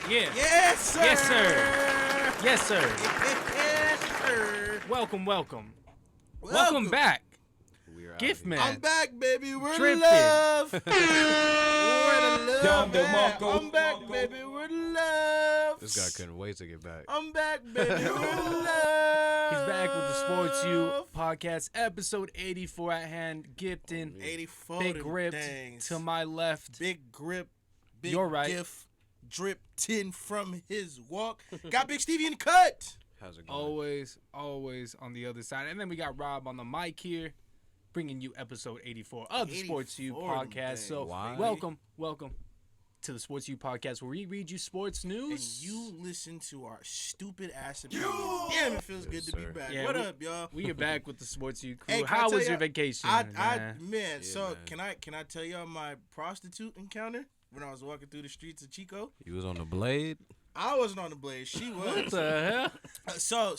Yeah. Yes, sir. Yes, sir. Yes, sir. Yes, sir. Welcome back. Gift man. I'm back, baby. We're Drifted. love. We're the love. Marco. I'm back, baby. We're love. This guy couldn't wait to get back. I'm back, baby. We're love. He's back with the Sports U podcast, episode 84 at hand. Gifton. 84. Big grip things. to my left. Big grip. Big You're right. gift. Drip 10 from his walk. Got Big Stevie in the cut. How's it going? Always on the other side. And then we got Rob on the mic here, bringing you episode 84 of the Sports U podcast. So welcome to the Sports U podcast, where we read you sports news. And you listen to our stupid ass opinions. Damn, it feels good to be back. Yeah, what up, y'all? We are back with the Sports U crew. Hey, How was your vacation? Man, so can I tell y'all my prostitute encounter when I was walking through the streets of Chico? You was on the blade? I wasn't on the blade. She was. What the hell? So,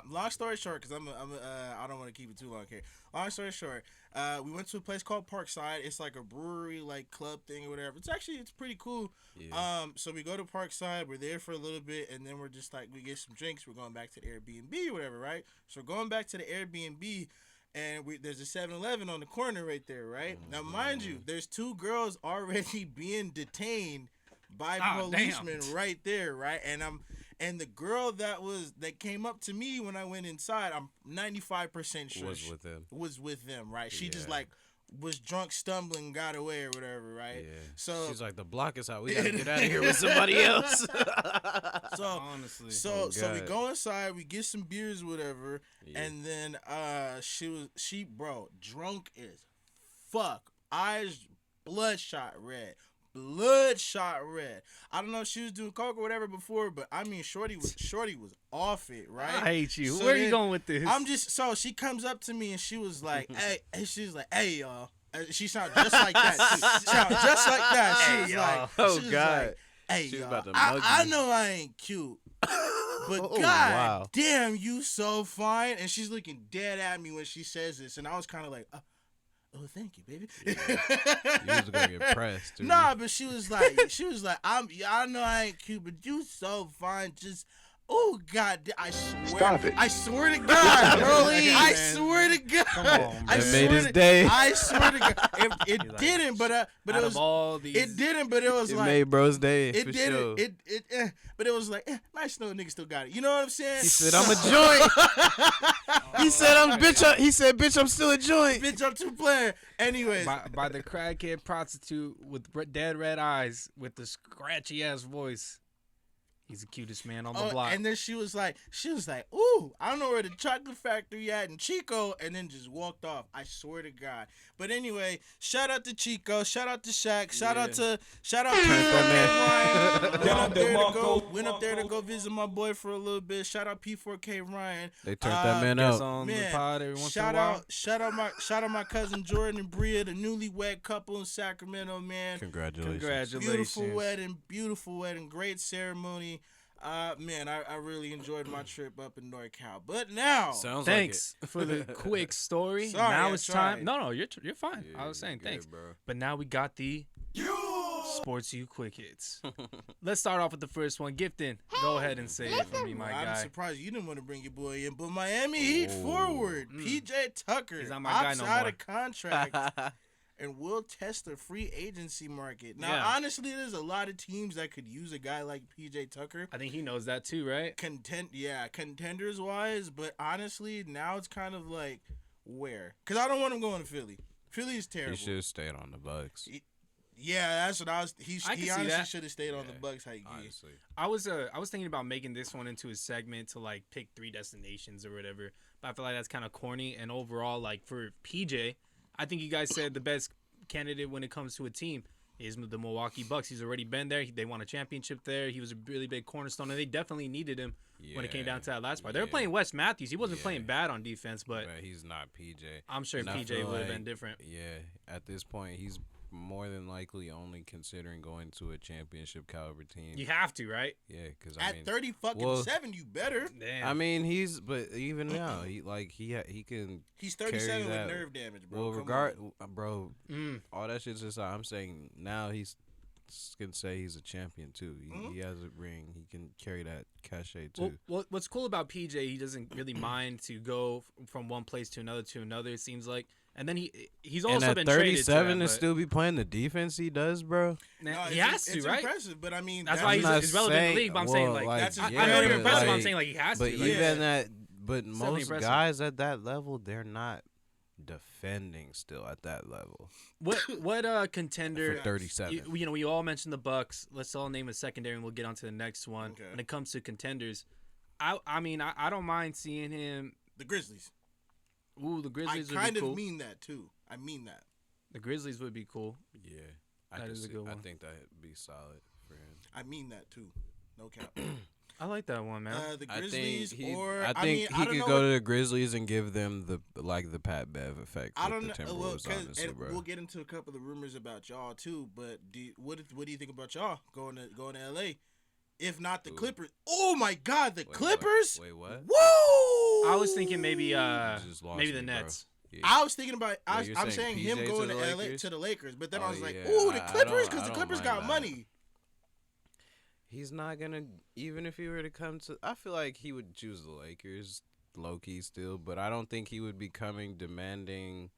long story short, because I don't want to keep it too long here. Long story short, we went to a place called Parkside. It's like a brewery, like club thing or whatever. It's pretty cool. Yeah. So we go to Parkside. We're there for a little bit, and then we're just like, we get some drinks. We're going back to the Airbnb or whatever, right? So we're going back to the Airbnb, and there's a 7-Eleven on the corner right there, right? Now, mind you, there's two girls already being detained by policemen right there, right? And the girl that came up to me when I went inside, I'm 95% sure was with them, right? She just like was drunk, stumbling, got away or whatever, right? Yeah. So she's like, the block is out. We gotta get out of here with somebody else. So honestly, so we go inside, we get some beers, whatever, and then she drunk as fuck, eyes bloodshot red. I don't know if she was doing coke or whatever before, but I mean, Shorty was off it, right? I hate you. So Where are you going with this? So she comes up to me and she was like, hey, y'all. She sounded just like that. She was like, God. Hey, she was y'all, about to mug I you. know I ain't cute, but wow. damn, you so fine. And she's looking dead at me when she says this, and I was kind of like, oh, thank you, baby. Yeah. You was gonna get pressed, dude. Nah, but she was like, I know I ain't cute, but you so fine. Just, oh God, I swear. Stop it. I swear to God, bro. I swear to God. Come on, bro. It made his day. I swear to God, it didn't, but it was. All these... It didn't, but it was it like. made bro's day. It for didn't. Sure. But it was like, nice know nigga still got it. You know what I'm saying? He said, I'm a joint. He said, bitch, I'm still a joint. Bitch, I'm two player. Anyways. By the crackhead prostitute with dead red eyes with the scratchy ass voice. He's the cutest man on the block. And then she was like, ooh, I don't know where the chocolate factory at in Chico, and then just walked off. I swear to God. But anyway, shout out to Chico, shout out to Shaq, shout out to P4K Ryan. Went up there to go visit my boy for a little bit. Shout out P4K Ryan. They turned that man out. On the pod every once shout in a while. Shout out my cousin Jordan and Bria, the newlywed couple in Sacramento, man. Congratulations. Beautiful wedding, great ceremony. Man, I really enjoyed my trip up in NorCal. But now, thanks for the quick story. Sorry, now I it's tried. time. No, you're fine. Yeah, I was saying good, thanks, bro. but now we got the Sports U quick hits. Let's start off with the first one. Gifton, go ahead and say it for me, my guy. I'm surprised you didn't want to bring your boy in, but Miami Heat forward PJ Tucker, He's not my guy no out more. of contract. And we'll test the free agency market. Now, honestly, there's a lot of teams that could use a guy like PJ Tucker. I think he knows that too, right? Contenders wise. But honestly, now it's kind of like where? Because I don't want him going to Philly. Philly is terrible. He should have stayed on the Bucks. Yeah, that's what I was. He honestly should have stayed on the Bucks. Honestly, I was thinking about making this one into a segment to like pick 3 destinations or whatever. But I feel like that's kind of corny. And overall, like for PJ. I think you guys said the best candidate when it comes to a team is the Milwaukee Bucks. He's already been there. They won a championship there. He was a really big cornerstone, and they definitely needed him when it came down to that last part. They were playing Wes Matthews. He wasn't playing bad on defense, but he's not PJ. I'm sure PJ would have been different. Yeah, at this point, he's more than likely only considering going to a championship caliber team. You have to, right? Yeah, because at 30-7, you better. Damn. I mean, but even now, he can. He's 37 with nerve damage, bro. Well, all that shit's aside, I'm saying now he's can say he's a champion too. He has a ring. He can carry that cachet too. Well, what's cool about PJ, he doesn't really mind to go from one place to another. It seems like, and then he's also been traded to 37 that, to still be playing the defense he does, bro. No, he has to, it's right? impressive, but I mean That's why he's relevant in the league. But I'm saying that's I yeah, know you're but, impressive. But I'm like- saying he has But to. even that, but Certainly most impressive. guys at that level, they're not defending still at that level. What contender? For 37. We all mentioned the Bucks. Let's all name a secondary, and we'll get on to the next one. Okay. When it comes to contenders, I mean, I don't mind seeing him. The Grizzlies. Ooh, the Grizzlies I would kind be cool. of mean that too. I mean that. The Grizzlies would be cool. Yeah, That is a good I one. think that'd be solid for him. I mean that too. No cap. I like that one, man. The I Grizzlies, think he, or I think mean, he I don't could know go to the Grizzlies and give them the Pat Bev effect. I with don't the know. Well, Timberwolves, honestly, and bro. we'll get into a couple of rumors about y'all too. But what do you think about y'all going to LA? If not the Clippers, oh my God, the Clippers! Wait, what? Woo! I was thinking maybe just lost maybe the me, bro. Nets. Yeah. I was thinking about. you're I'm saying him PJ going to to the LA Lakers? to the Lakers, but then I Oh, was like, yeah. ooh, the I Clippers, don't- because I the don't Clippers mind got that. money. He's not gonna, even if he were to come to, I feel like he would choose the Lakers, low key still, but I don't think he would be coming demanding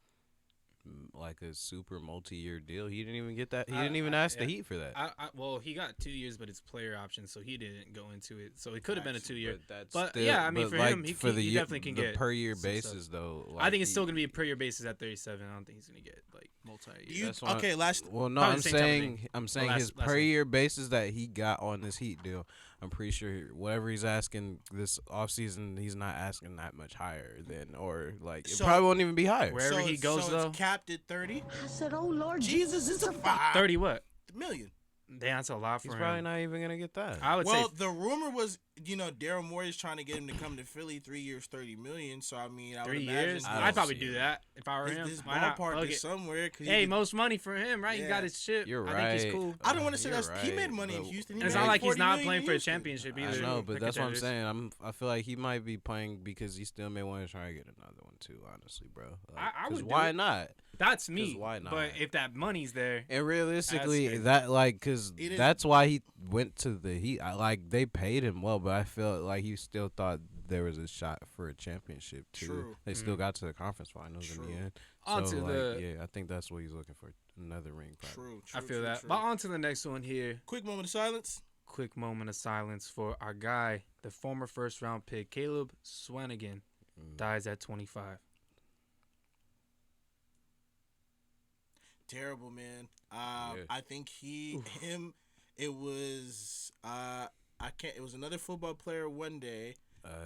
like a super multi-year deal. He didn't even get that. He didn't even ask the Heat for that. Well, he got 2 years, but it's player option, so he didn't go into it. So it could have been a 2 year. But yeah, I mean, for like, him, he year, definitely can the get per year some basis stuff. though. I like, think it's still gonna be a per year basis at 37. I don't think he's gonna get like multi-year. That's why- Okay, last. Well, no, Probably I'm the same type of saying thing. Last his per thing. year basis that he got on this Heat deal. I'm pretty sure whatever he's asking this offseason, he's not asking that much higher than, or like it So- probably won't even be higher. Wherever he goes, so though. it's capped at 30. I said, oh, Lord Jesus, it's a 5 30 what? million. Damn, that's a lot for He's him. probably not even gonna get that. I would Well, say the rumor was, Daryl Morey's trying to get him to come to Philly. 3 years, 30 million. So I mean, I would 3 imagine years. I don't I'd probably see do it. that if I were him. his Why not? ballpark Fuck is it. somewhere. 'Cause Hey, most money for him, right? He Yeah. got his chip. You're I right. think he's cool. I don't want to say You're he made right, money in but- Houston. He And it's made not like he's 40 not million playing in for a Houston. championship I either. know, but the that's what I'm contenders. saying. I feel like he might be playing because he still may want to try to get another one too. Honestly, bro. Like, I 'cause would do why it. not? That's me. why not? But if that money's there, And realistically, That's- that like, cause It is- that's why he went to the Heat. Like they paid him well, but I felt like he still thought there was a shot for a championship too. True. They still got to the conference finals in True. the end. On so to like, the- yeah, I think that's what he's looking for. Another ring, probably. True. I feel that. But on to the next one here. Quick moment of silence. Quick moment of silence for our guy, the former first round pick, Caleb Swanigan, dies at 25. Terrible, man. Yeah. I think it was it was another football player one day.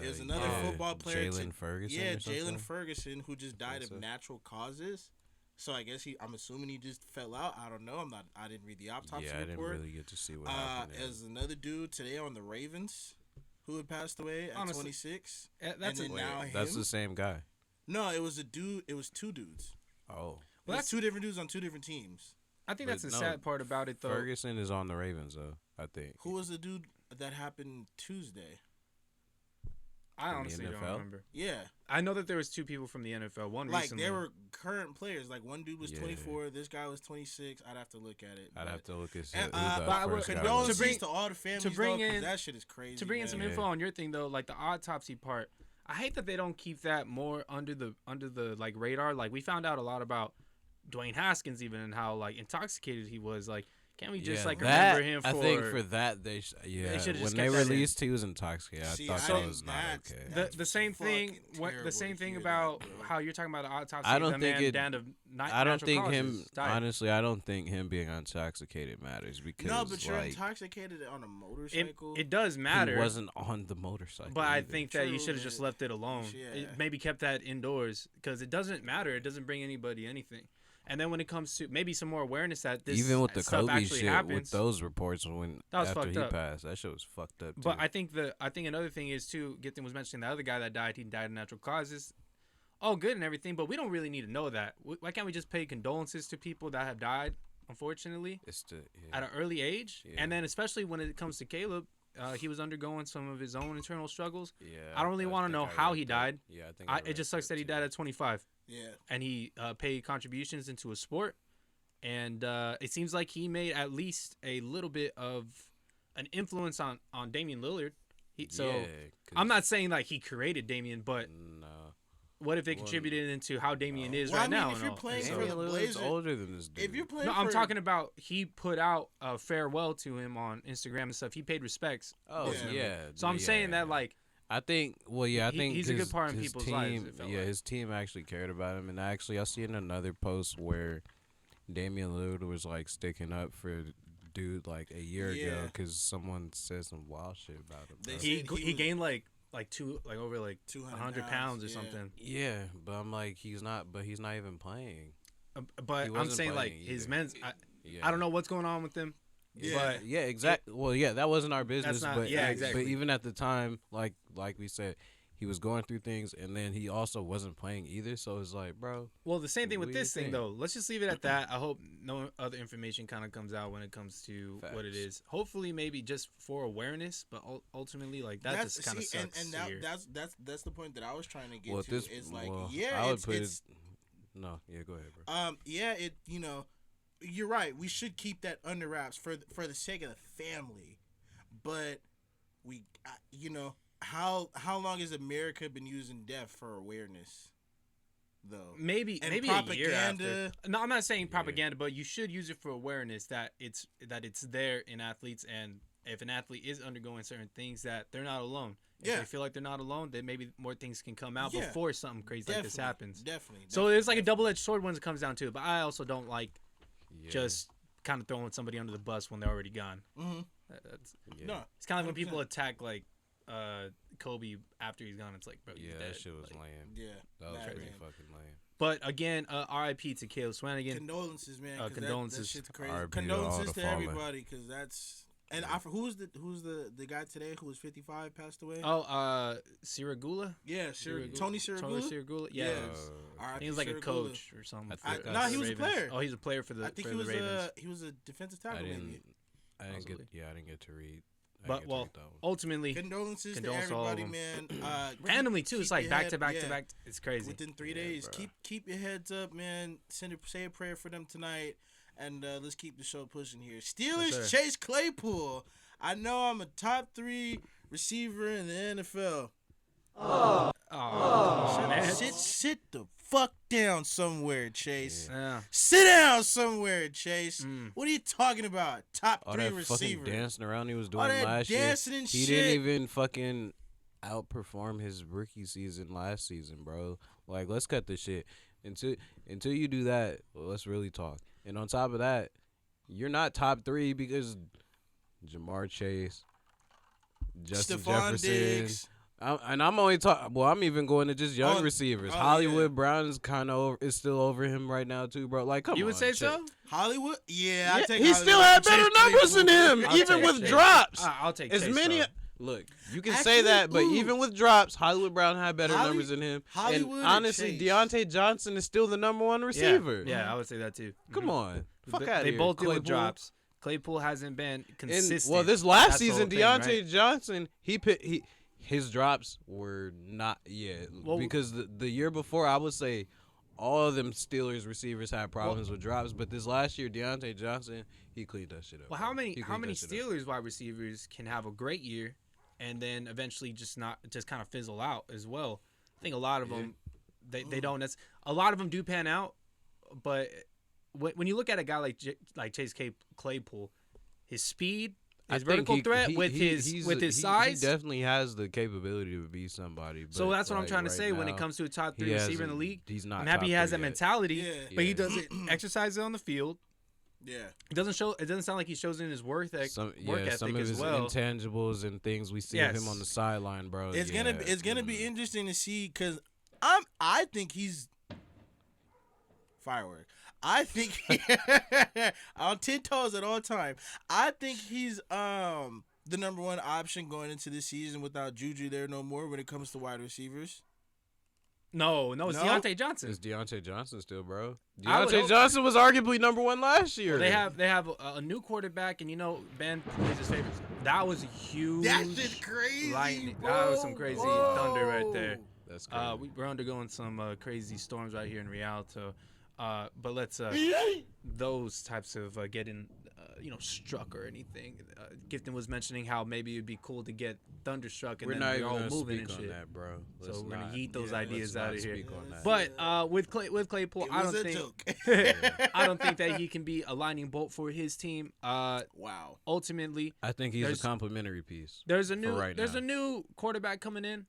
It was another football player. Jalen Ferguson. Yeah, or something? Jalen Ferguson, who just died of so. natural causes. So I guess I'm assuming he just fell out. I don't know. I didn't read the autopsy Yeah, I didn't report. really get to see what happened. there. As another dude today on the Ravens, who had passed away at Honestly, 26. That's and a then now That's him? the same guy. No, it was a dude. It was two dudes. Oh, It was two different dudes on two different teams. I think But that's the no, sad part about it, though. Ferguson is on the Ravens though. I think. Who was the dude that happened Tuesday? I in the honestly don't NFL? remember. Yeah, I know that there was two people from the NFL. One like recently. they were current players. Like one dude was Yeah. 24. This guy was 26. I'd have to look at it. I'd but- have to look at And, who but I the would- first guy Condolences was. bring- to all the families. to bring though, 'cause in- that shit is crazy. To bring in man. some Yeah. info on your thing though, like the autopsy part, I hate that they don't keep that more under the like radar. Like we found out a lot about Dwayne Haskins even and how like intoxicated he was. Like, can't we just like that, remember him for? I think for that they should've when just they kept that in. released he was intoxicated. See, I I thought that think was not that's- okay. that- the same thing. fucking What terrible the same to thing hear about that, bro. how you're talking about the autopsy. I don't the think man it- down of I don't natural think causes died. honestly. I don't think him being intoxicated matters because No, but you're like, intoxicated on a motorcycle. It does he matter. wasn't on the motorcycle. But I either. think that you True, should have just man. left it alone. Yeah. Maybe kept that indoors because it doesn't matter. It doesn't bring anybody anything. And then when it comes to maybe some more awareness that this even with the stuff Kobe actually shit, happens, with those reports when That was after fucked he up. passed, that shit was fucked up. Too. But I think another thing is too. Gittin was mentioning the other guy that died. He died of natural causes. All good and everything, but we don't really need to know that. Why can't we just pay condolences to people that have died, unfortunately, it's at an early age? Yeah. And then especially when it comes to Caleb, he was undergoing some of his own internal struggles. yeah. I don't really want to know think I how read he that. died. Yeah, I think It just sucks that he died at 25, yeah. and he paid contributions into a sport. and it seems like he made at least a little bit of an influence on Damian Lillard. I'm not saying like he created Damian, but what if it contributed into how Damian is right now? If you're playing for the Blazers, Blazers, older than this dude. If you're playing, I'm talking about he put out a farewell to him on Instagram and stuff. He paid respects. Oh yeah. So I'm saying that like. I think. Well, yeah. I think he's a good part in people's team, lives. His team actually cared about him, and actually, I see in another post where Damian Lillard was like sticking up for dude like a year ago because someone said some wild shit about him. He gained like over 200 pounds or something. Yeah, but I'm like he's not even playing. But I'm saying like his men's. I don't know what's going on with him. Yeah. But exactly. Well, that wasn't our business. Exactly. But even at the time, like we said, he was going through things, and then he also wasn't playing either. So it's like, bro. Well, the same thing with this thing, though. Let's just leave it at that. I hope no other information kind of comes out when it comes to what it is. Hopefully, maybe just for awareness, but ultimately, like that just kind of sucks. And that's the point that I was trying to get to. This, it's like, I would put it. No, go ahead, bro. You're right. We should keep that under wraps for the sake of the family, but how long has America been using death for awareness, though? Maybe a year after. No, I'm not saying propaganda, but you should use it for awareness that it's there in athletes, and if an athlete is undergoing certain things, that they're not alone. If they feel like they're not alone, then maybe more things can come out before something crazy like this happens. Definitely. So it's like a double-edged sword when it comes down to it. But I also don't like just kind of throwing somebody under the bus when they're already gone. Mm-hmm. No, it's kind of like when people attack like Kobe after he's gone. It's like, bro, yeah, that shit was lame. Yeah, that was pretty fucking lame. But again, R.I.P. to Caleb Swanigan. Condolences, man. Condolences. That shit's crazy. R.I.P. Condolences to everybody, because that's. And who's the guy today who was 55 passed away? Oh, Siragula? Yeah, Tony Siragula. Tony Siragula? Yeah. He was like a coach or something. No, he was a player. Oh, he's a player for the Ravens. He was a defensive tackle. I didn't get to read. But ultimately, condolences to everybody, man. Randomly too, it's like back to back to back. It's crazy. Within 3 days, keep your heads up, man. Say a prayer for them tonight. And let's keep the show pushing here. Steelers, Chase Claypool. I know I'm a top 3 receiver in the NFL. Sit the fuck down somewhere, Chase. Yeah. Sit down somewhere, Chase. What are you talking about? Top 3 receiver. Fucking dancing around he was doing last year. And he didn't even fucking outperform his rookie season last season, bro. Like, let's cut this shit. Until you do that, let's really talk. And on top of that, you're not top 3 because Jamar Chase, Justin Jefferson, Diggs. I'm only talking. Well, I'm even going to just young receivers. Hollywood Brown is still over him right now too, bro. Like, come on. You would say so? Hollywood? Yeah, I take. He still had better numbers than him, even with drops. I'll take as Chase, many. though. Look, you can say that, but even with drops, Hollywood Brown had better numbers than him. Hollywood and honestly, Deontay Johnson is still the number 1 receiver. Yeah, I would say that too. Come on. Fuck out of here. They both deal with drops. Claypool hasn't been consistent. This last season, Deontay Johnson, his drops were not because the year before, I would say all of them Steelers receivers had problems with drops, but this last year, Deontay Johnson, he cleaned that shit up. Well, how many Steelers wide receivers can have a great year and then eventually just kind of fizzle out as well? I think a lot of them they don't. A lot of them do pan out, but when you look at a guy like Chase Claypool, his speed, his vertical threat with his size, he definitely has the capability to be somebody. But so that's what I'm trying to say. When it comes to a top 3 receiver in the league, he's not. I'm happy he has that mentality, but he doesn't exercise it on the field. Yeah, it doesn't show. It doesn't sound like he shows in his work ethic some of his intangibles and things we see of him on the sideline, bro. It's gonna be interesting to see because I think he's firework. I think on 10 toes at all time. I think he's the number 1 option going into this season without Juju there no more when it comes to wide receivers. No, it's Deontay Johnson. It's Deontay Johnson still, bro. Deontay Johnson was arguably number 1 last year. Well, they have a new quarterback, and Ben plays his favorites. That was a huge. That shit crazy. Lightning. Bro. That was some crazy thunder right there. That's crazy. We're undergoing some crazy storms right here in Rialto. But let's those types of getting struck or anything. Gifton was mentioning how maybe it'd be cool to get thunderstruck and We're then not we're even all gonna moving speak and on shit. that, bro. So we're gonna yeet those yeah, ideas let's out not of here. speak on that. But with Claypool, I don't think I don't think that he can be a lightning bolt for his team. Wow. Ultimately, I think he's a complimentary piece. there's a now. new quarterback coming in.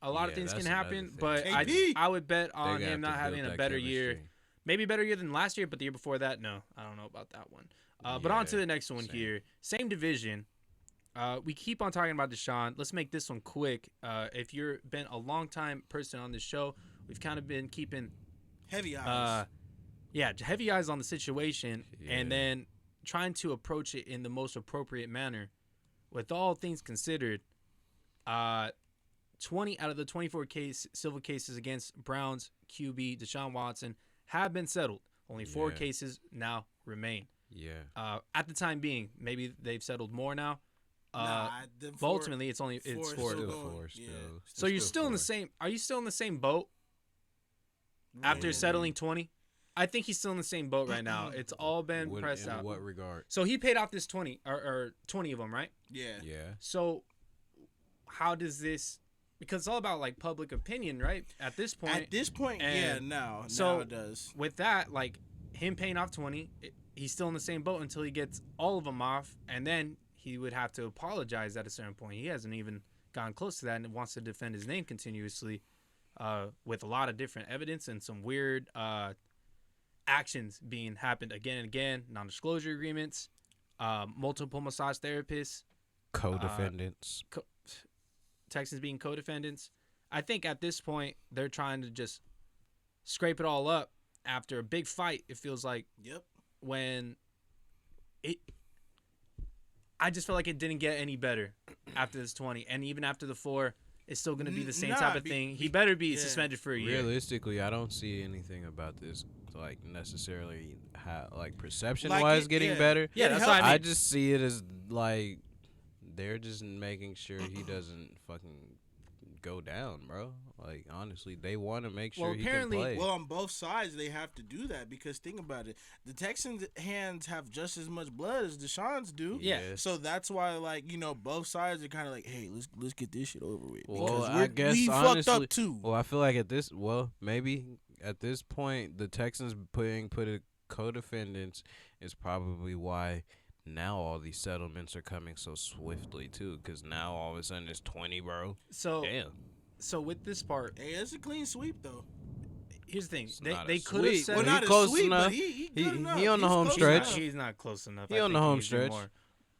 A lot of things can that's another happen, thing. but KP. I would bet They on got him to not having build a that better year. chemistry. Maybe better year than last year, but the year before that, no. I don't know about that one. But on to the next one here. Same division. We keep on talking about Deshaun. Let's make this one quick. If you've been a long time person on this show, we've kind of been keeping Heavy eyes. heavy eyes on the situation and Yeah. then trying to approach it in the most appropriate manner. With all things considered, 20 out of the 24 civil cases against Browns QB Deshaun Watson have been settled. Only 4 cases now remain. Yeah. At the time being, maybe they've settled more now. Nah, But ultimately, it's 4. still Still going. 4 Yeah. still. So you're still in the same. Are you still in the same boat after Yeah. settling 20? I think he's still in the same boat right now. It's all been pressed out. In what regard? So he paid off this 20 or 20 of them, right? Yeah. Yeah. So how does this? Because it's all about like public opinion, right? At this point. At this point, And now so it does. with that, like him paying off 20, he's still in the same boat until he gets all of them off, and then he would have to apologize at a certain point. He hasn't even gotten close to that and wants to defend his name continuously, with a lot of different evidence and some weird actions being happened again and again, non-disclosure agreements, multiple massage therapists, Co-defendants. Texans being co-defendants. I think at this point they're trying to just scrape it all up after a big fight. It feels like Yep. when I just feel like it didn't get any better after this 20, and even after the 4, it's still going to be the same type of thing. He better be suspended for a year. Realistically, I don't see anything about this like necessarily perception Like wise it- getting yeah. better. Yeah, that's what I mean. I just see it as like they're just making sure he doesn't fucking go down, bro. Like honestly, they want to make sure Well, he can apparently- play. Well, on both sides, they have to do that because think about it. The Texans' hands have just as much blood as Deshaun's do. Yeah. So that's why, both sides are kind of like, hey, let's get this shit over with. Well, Because I guess we honestly, fucked up too. Well, I feel like maybe at this point, the Texans put co-defendants is probably why now all these settlements are coming so swiftly too. Because now all of a sudden it's 20, bro. So Damn. So with this part, Hey, it's a clean sweep though. here's the thing: It's not they a could have sweep. said Well, he not close a sweep, enough. but he good enough. He on the He's home close stretch. enough. he's not close enough. He I on the think home needs to do stretch. more.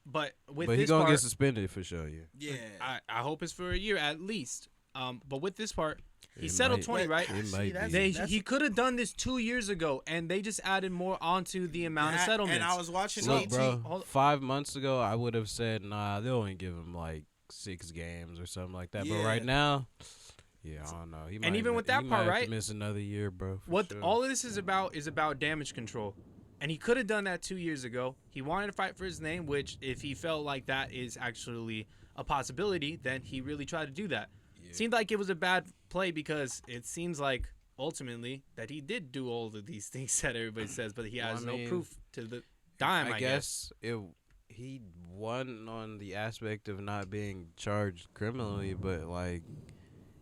But with But this he gonna part, get suspended for sure. Yeah. Yeah. I hope it's for a year at least. But with this part, he It settled might- 20, right? It See, might that's- be. He could have done this 2 years ago, and they just added more onto the amount of And settlements. And I was watching Look, AT. bro. 5 months ago, I would have said, nah, they'll only give him like 6 games or something like that. But Yeah. right now, yeah, I don't know. He might even with that he part, might have right? to miss another year, bro. for What sure. all of this is about damage control. And he could have done that 2 years ago. He wanted to fight for his name, which if he felt like that is actually a possibility, then he really tried to do that. Yeah. Seemed like it was a bad play because it seems like ultimately that he did do all of these things that everybody says, but he Well, has I no mean, proof to the dime, I guess. he won on the aspect of not being charged criminally, but like,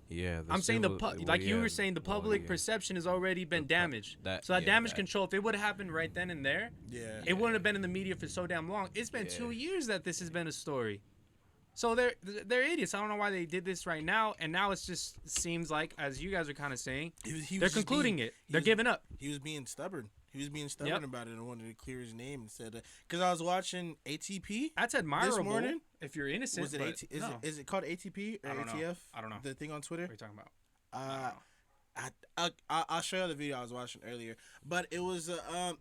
yeah. I'm saying you were saying, the public perception has already been damaged. So that damage control, if it would have happened right then and there, Yeah. it wouldn't have been in the media for so damn long. It's been 2 years that this has been a story. So they're idiots. I don't know why they did this right now, and now it just seems like, as you guys are kind of saying, He was they're just concluding being- it. They're giving up. He was being stubborn. He was being stubborn Yep. about it and wanted to clear his name and said, because I was watching ATP. That's admirable morning? if you're innocent. Was it but AT, is no. it called ATP or I don't know. ATF? I don't know. The thing on Twitter. What are you talking about? I'll show you the video I was watching earlier. But it was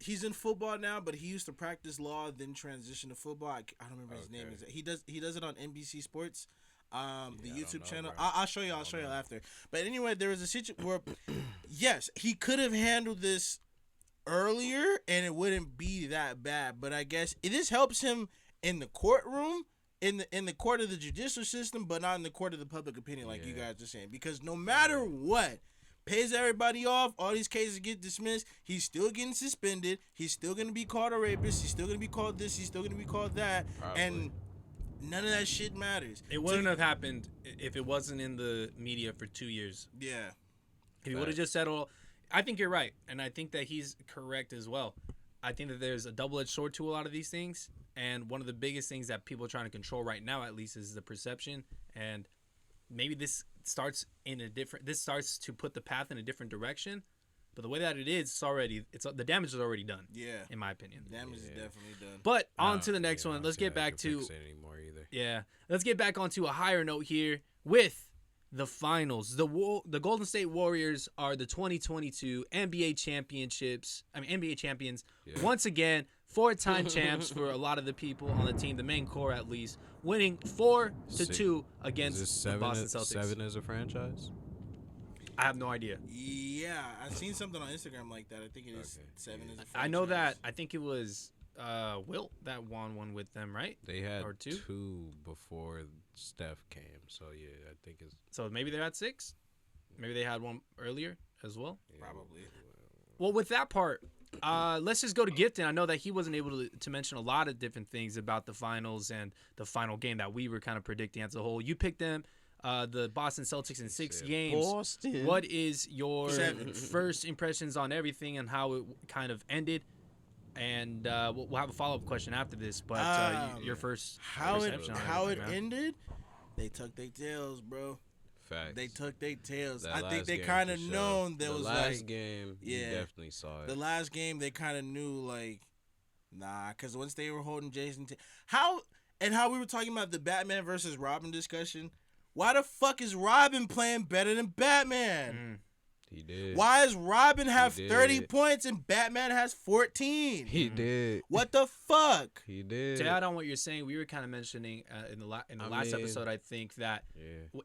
he's in football now, but he used to practice law, then transition to football. I don't remember his name. He does it on NBC Sports. The YouTube channel. I'll show you. I'll show you after. But anyway, there was a situation where, yes, he could have handled this earlier, and it wouldn't be that bad. But I guess this helps him in the courtroom, in the court of the judicial system, but not in the court of the public opinion, like you guys are saying. Because no matter what, pays everybody off. All these cases get dismissed. He's still getting suspended. He's still going to be called a rapist. He's still going to be called this. He's still going to be called that. Probably. And none of that shit matters. It wouldn't have happened if it wasn't in the media for 2 years. Yeah. If he would have just said, "Oh," I think you're right, and I think that he's correct as well. I think that there's a double-edged sword to a lot of these things, and one of the biggest things that people are trying to control right now, at least, is the perception. And maybe this starts to put the path in a different direction. But the way that it is, the damage is already done. Yeah. In my opinion. Damage is definitely done. But on to the next one. Let's get back to. Let's get back onto a higher note here with the finals. The Golden State Warriors are the 2022 NBA champions. Yeah. Once again, 4-time champs for a lot of the people on the team, the main core at least, winning 4-2 against the Boston Celtics. 7 as a franchise? I have no idea. Yeah, I've seen something on Instagram like that. I think it is 7 as a franchise. I know that. I think it was Wilt that won one with them, right? They had or 2 before Steph came. So, yeah, I think it's... So, maybe they're at 6? Maybe they had one earlier as well? Yeah, probably. Well, with that part, let's just go to Gifton. I know that he wasn't able to mention a lot of different things about the finals and the final game that we were kind of predicting as a whole. You picked them, the Boston Celtics in 6 games. Boston. What is your first impressions on everything and how it kind of ended? And we'll have a follow-up question after this, but your first perception on how it man. ended, they tucked their tails, bro. Facts. They tucked their tails. That I think they last kind of game for known there the was last game. Yeah, you definitely saw it. The last game they kind of knew like, nah, because once they were holding Jason, how we were talking about the Batman versus Robin discussion. Why the fuck is Robin playing better than Batman? He did. Why does Robin have 30 points and Batman has 14? He did. What the fuck? He did. To add on what you're saying, we were kind of mentioning in the last episode, I think that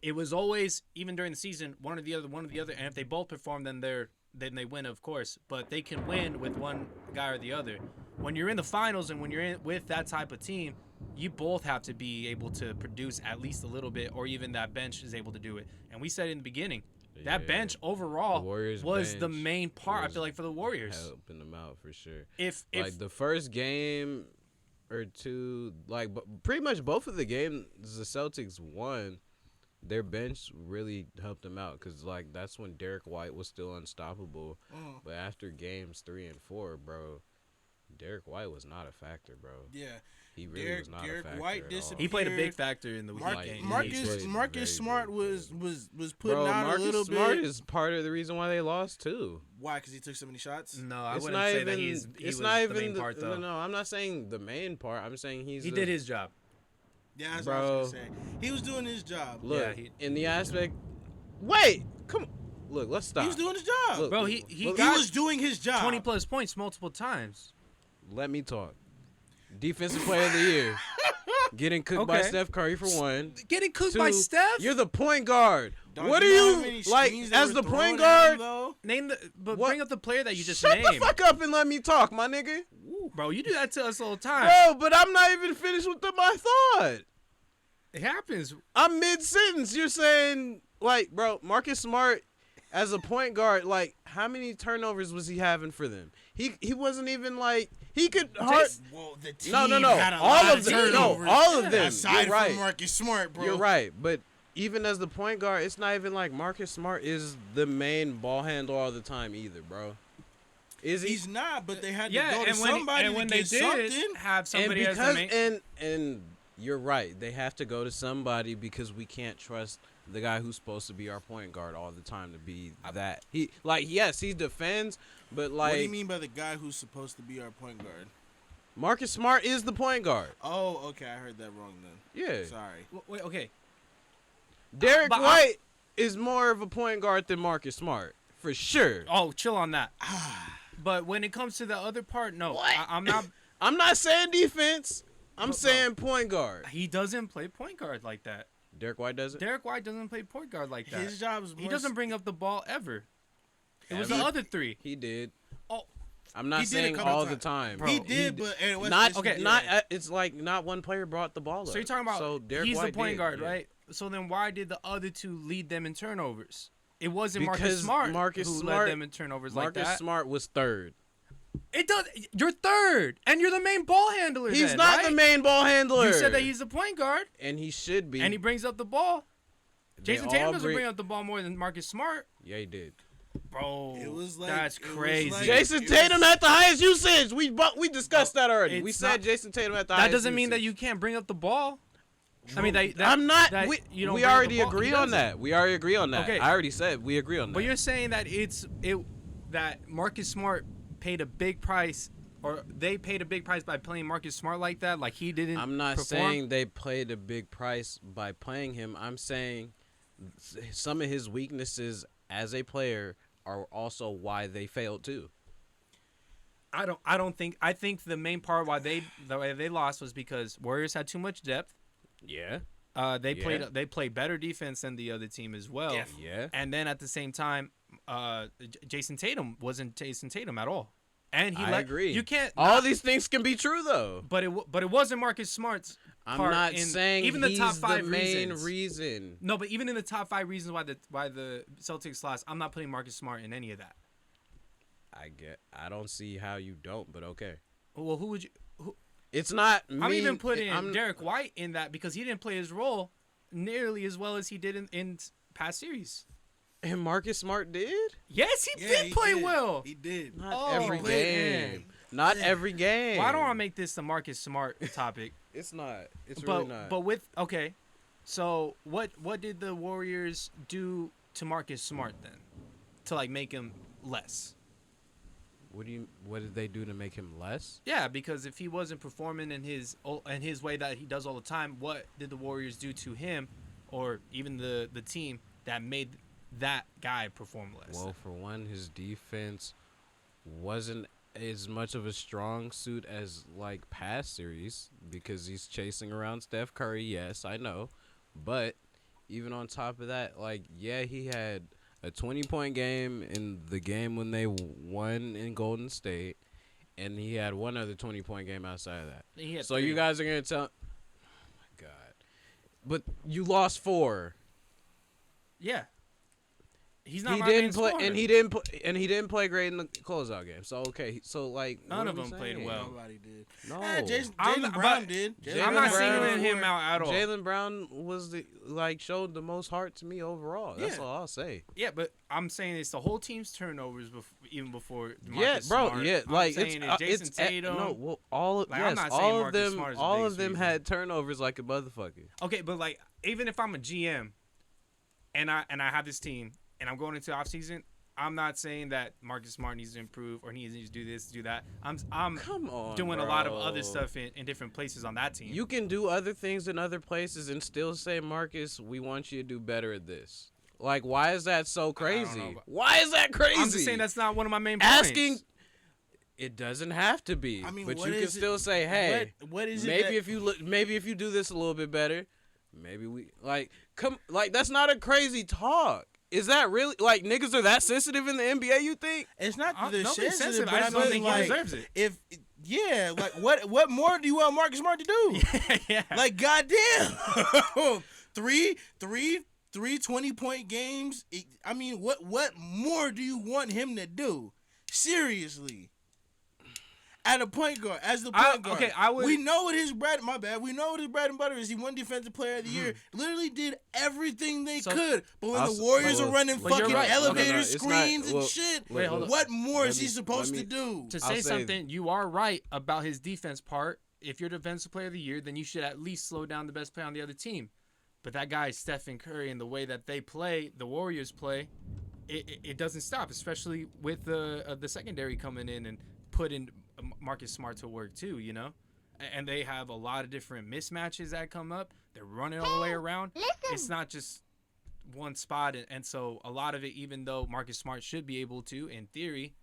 it was always, even during the season, one or the other, and if they both perform, then they win, of course. But they can win with one guy or the other. When you're in the finals and when you're in with that type of team, you both have to be able to produce at least a little bit, or even that bench is able to do it. And we said in the beginning, that bench overall was the main part, I feel like, for the Warriors. Helping them out for sure. If the first game or two, pretty much both of the games the Celtics won, their bench really helped them out because, that's when Derek White was still unstoppable. But after games 3 and 4, bro, Derek White was not a factor, bro. Yeah. He really was not a factor White at all. He played a big factor in the game. Marcus Smart was putting out Marcus a little Smart bit. is part of the reason why they lost too. Why? Because he took so many shots? No, I wouldn't say that he was the main part, though. No, I'm not saying the main part. I'm saying he did his job. Yeah, that's what I was going to say. He was doing his job. Look, in the aspect... Wait! Come on. Look, let's stop. He was doing his job. Look, bro, he was doing his job. 20-plus points multiple times. Let me talk. Defensive player of the year. Getting cooked by Steph Curry for one. Getting cooked by Steph? You're the point guard. What are you as the point guard? Bring up the player that you just named. Shut the fuck up and let me talk, my nigga. Ooh, bro, you do that to us all the time. Bro, but I'm not even finished with my thought. It happens. I'm mid-sentence. You're saying, bro, Marcus Smart as a point guard, how many turnovers was he having for them? He wasn't even he could the team had all of them. All of them. Aside from Marcus Smart, bro. You're right, but even as the point guard, it's not even like Marcus Smart is the main ball handler all the time either, bro. Is he? He's not, but they had to go to somebody and when to they get did something. have somebody as the main. And you're right, they have to go to somebody because we can't trust the guy who's supposed to be our point guard all the time to be that. Yes, he defends, but What do you mean by the guy who's supposed to be our point guard? Marcus Smart is the point guard. Oh, okay, I heard that wrong then. Yeah. Sorry. Wait, okay. Derek White is more of a point guard than Marcus Smart, for sure. Oh, chill on that. But when it comes to the other part, no. I'm not. I'm not saying defense. I'm saying point guard. He doesn't play point guard like that. Derek White doesn't? Derek White doesn't play point guard like that. His job is he doesn't bring up the ball ever. It was the other three. He did. Oh, I'm not saying all the time. Bro, he did, but it's like not one player brought the ball up. So you're talking about Derek he's White the point guard, right? So then why did the other two lead them in turnovers? it wasn't Marcus Because Smart Marcus who Smart- led them in turnovers like Marcus that. Smart was third. It does. You're third, and you're the main ball handler. He's then, not right? the main ball handler. You said that he's the point guard, and he should be. and he brings up the ball. They Jason all Tatum doesn't bring up the ball more than Marcus Smart. Yeah, he did. Bro, It was like- that's it was crazy. like- Jason it Tatum was- had the highest usage. We discussed that already. We it's said not- Jason Tatum had the that highest doesn't mean that usage. you can't bring up the ball. I mean, I'm not. that we you don't we bring up already the ball. He agree on doesn't. that. We already agree on that. Okay. I already said we agree on that. But you're saying that that Marcus Smart paid a big price, or they paid a big price by playing Marcus Smart like that, like he didn't. I'm not perform? saying they paid a big price by playing him. I'm saying some of his weaknesses as a player are also why they failed too. I think the main part why the way they lost was because Warriors had too much depth. Yeah. They played better defense than the other team as well. Yeah. And then at the same time, Jason Tatum wasn't Jason Tatum at all. And I agree. You can't. All these things can be true though. But it wasn't Marcus Smart's. I'm part not in, saying even he's the top five the main reasons. reason. No, but even in the top 5 reasons why the Celtics lost, I'm not putting Marcus Smart in any of that. I don't see how you don't, but okay. Well, who would you? It's not. I'm even putting Derek White in that because he didn't play his role nearly as well as he did in past series. And Marcus Smart did. Yes, he did play well. He did. Not every he game. did. Not every game. Why don't I make this the Marcus Smart topic? It's not. It's really not. But okay, so what did the Warriors do to Marcus Smart then, to like make him less? What did they do to make him less? Yeah, because if he wasn't performing in his way that he does all the time, what did the Warriors do to him, or even the team that made that guy perform less? Well, for one, his defense wasn't as much of a strong suit as like past series because he's chasing around Steph Curry. Yes, I know, but even on top of that, like he had a 20-point game in the game when they won in Golden State, and he had one other 20-point game outside of that. So 3. you guys are gonna tell? Oh my God! But you lost 4. Yeah. He's not. He my didn't main play, scorer. and he didn't play great in the closeout game. So okay, so like None what of are we them played saying? well. Nobody did. No, Jaylen Brown did. I'm not Brown- singling him out at all. Jaylen Brown was showed the most heart to me overall. That's Yeah. all I'll say. Yeah, but I'm saying it's the whole team's turnovers even before. Yeah, DeMarcus bro. Smart. Yeah, I'm like saying it's Jason it's Tatum. no. Well, all of Like, I'm yes, not saying all of Marcus them, Smart is the all biggest of them reason. had turnovers like a motherfucker. Okay, but like even if I'm a GM, and I have this team, and I'm going into offseason, I'm not saying that Marcus Smart needs to improve or he needs to do this, do that. I'm Come on, doing a lot of bro. other stuff in different places on that team. You can do other things in other places and still say, Marcus, we want you to do better at this. Like, why is that so crazy? know, but- Why is that crazy? I'm just saying that's not one of my main points. Asking. It doesn't have to be. I mean, but what you can is it- still say, hey, what is it? maybe if you look, maybe if you do this a little bit better, maybe we that's not a crazy talk. Is that really like niggas are that sensitive in the NBA? You think? It's not that they're Nobody's sensitive, sensitive. but I just don't think he like, deserves it. If like what more do you want Marcus Smart to do? Yeah. Like goddamn, three 20-point games. I mean, what more do you want him to do? Seriously. At a point guard, as the point guard, we know what his bread. My bad. We know what his bread and butter is. He won Defensive Player of the Year. Literally did everything they could. But when the Warriors are running fucking right. elevator It's screens not- and shit, Wait, hold on. what more Let is he me- supposed let to me- do? To I'll say say- something, you are right about his defense part. If you're Defensive Player of the Year, then you should at least slow down the best player on the other team. But that guy, Stephen Curry, and the way that they play, the Warriors play, it doesn't stop, especially with the secondary coming in and putting Marcus Smart to work too, you know? And they have a lot of different mismatches that come up. They're running all the way around. It's not just one spot. And so a lot of it, even though Marcus Smart should be able to, in theory,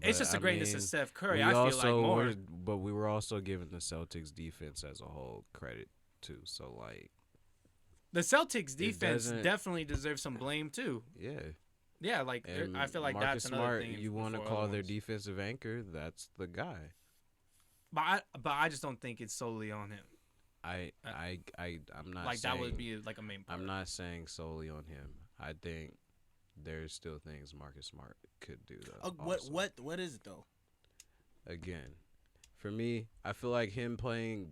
it's just the greatness of Steph Curry. I feel like more. But we were also giving the Celtics defense as a whole credit too. So like, The Celtics defense doesn't- definitely deserves some blame too. yeah. Yeah, like And I feel like Marcus that's another Smart, thing. you want to for call other their ones. defensive anchor? That's the guy. But I just don't think it's solely on him. I'm not Like saying, that would be like a main part. I'm not saying solely on him. I think there's still things Marcus Smart could do though. What is it though? Again, for me, I feel like him playing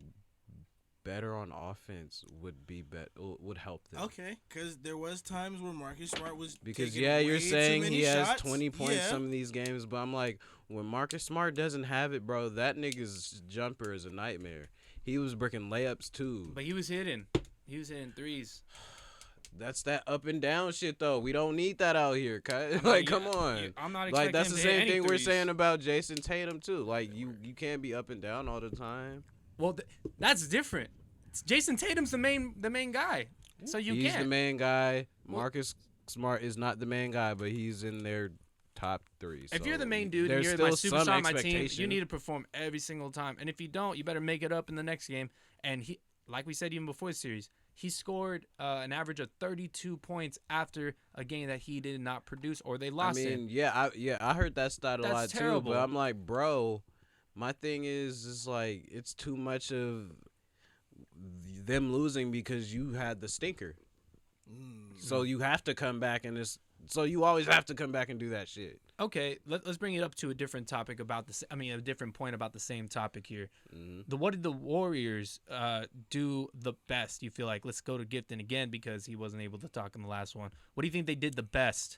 better on offense would help them. Okay, because there was times where Marcus Smart was Because you're you're saying he has 20 points yeah. some of these games, but I'm like, when Marcus Smart doesn't have it, bro, that nigga's jumper is a nightmare. He was breaking layups too. But he was hitting threes. That's that up and down shit though. We don't need that out here, cuz. Like, come on. I'm not expecting like that's him the to hit same any thing we're threes. saying about Jason Tatum too. Like you can't be up and down all the time. Well, that's different. Jason Tatum's the main guy, so He's can't. the main guy. Marcus Smart is not the main guy, but he's in their top 3. If so you're the main dude and there's you're my still superstar some on my team, expectation. you need to perform every single time. And if you don't, you better make it up in the next game. And he, like we said even before the series, he scored an average of 32 points after a game that he did not produce or they lost. I heard that stat a That's lot terrible. too. But I'm like, bro, my thing is like it's too much of them losing because you had the stinker. So you have to come back so you always have to come back and do that shit. Okay, let's bring it up to a different topic about this. I mean, a different point about the same topic here. What did the Warriors do the best? You feel like, let's go to Gifton again because he wasn't able to talk in the last one. What do you think they did the best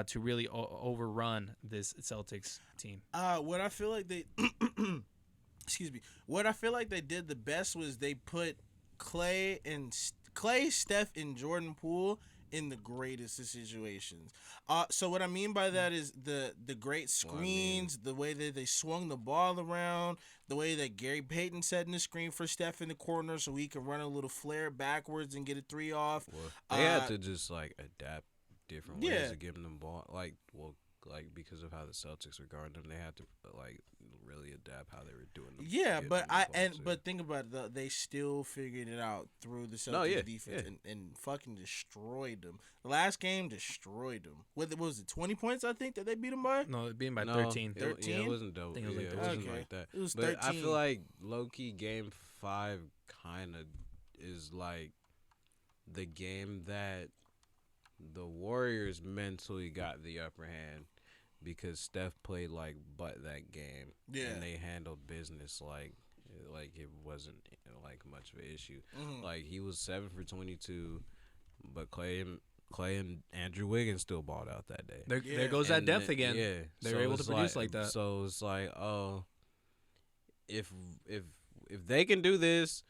to really overrun this Celtics team? What I feel like they, excuse me. What I feel like they did the best was they put Clay, Steph, and Jordan Poole in the greatest of situations. So what I mean by that is the great screens, the way that they swung the ball around, the way that Gary Payton setting the screen for Steph in the corner so he can run a little flare backwards and get a 3 off. Well, they had to just like adapt different ways of giving them the ball. Like because of how the Celtics were guarding them, they had to like really adapt how they were doing them. Yeah, but think about it, they still figured it out through the Celtics defense and fucking destroyed them. The last game destroyed them. What was it, 20 points I think that they beat them by? No, it beat them by 13. 13? Yeah, it wasn't dope. I think it was like it 13. wasn't like that. It was but 13. I feel like low-key Game 5 kind of is like the game that the Warriors mentally got the upper hand. Because Steph played like butt that game, and they handled business like it wasn't like much of an issue. Like he was 7 for 22, but Clay and Andrew Wiggins still balled out that day. There goes that depth again. Yeah, they were able to produce like that. So it's like, if they can do this,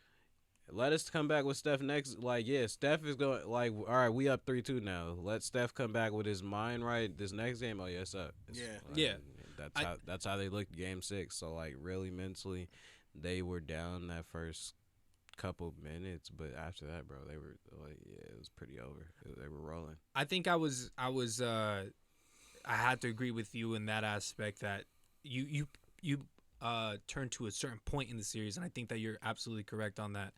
let us come back with Steph next. Like, Steph is going, like, all right, we up 3-2 now. Let Steph come back with his mind right this next game. Oh, yes, up. That's how they looked Game 6. So, like, really mentally, they were down that first couple minutes. But after that, bro, they were, like, it was pretty over. They were rolling. I think I had to agree with you in that aspect that you turned to a certain point in the series, and I think that you're absolutely correct on that.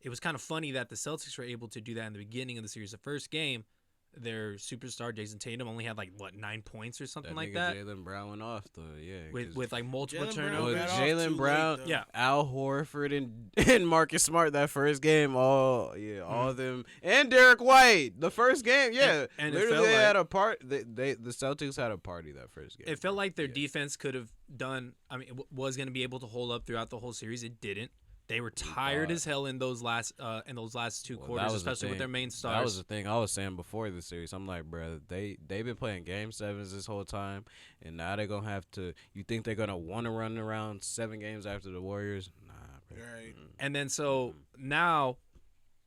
It was kind of funny that the Celtics were able to do that in the beginning of the series. The first game, their superstar Jason Tatum only had 9 points or something like that. Jaylen Brown went off though, with like multiple Jaylen turnovers. Jaylen Brown, late, Al Horford and Marcus Smart that first game, all of them, and Derek White the first game, and literally they had a part. The Celtics had a party that first game. It felt like their defense could have done. I mean, was going to be able to hold up throughout the whole series. It didn't. They were tired as hell in those last 2 quarters, especially with their main stars. That was the thing I was saying before the series. I'm like, bro, they've been playing Game 7s this whole time, and now they're gonna have to. You think they're gonna want to run around 7 games after the Warriors? Nah, bro. Right. And then now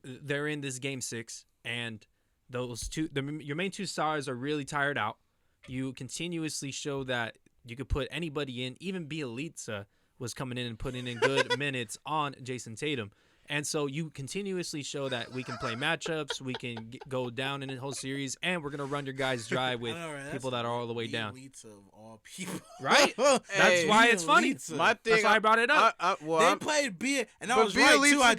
they're in this Game 6, and those your main 2 stars are really tired out. You continuously show that you could put anybody in, even Bielitsa was coming in and putting in good minutes on Jason Tatum. And so you continuously show that we can play matchups, we can go down in the whole series, and we're going to run your guys dry with people that are all the way down. Elites of all people. Right? That's why it's funny. My thing, that's why I brought it up. They played Beal, and I was right, too. I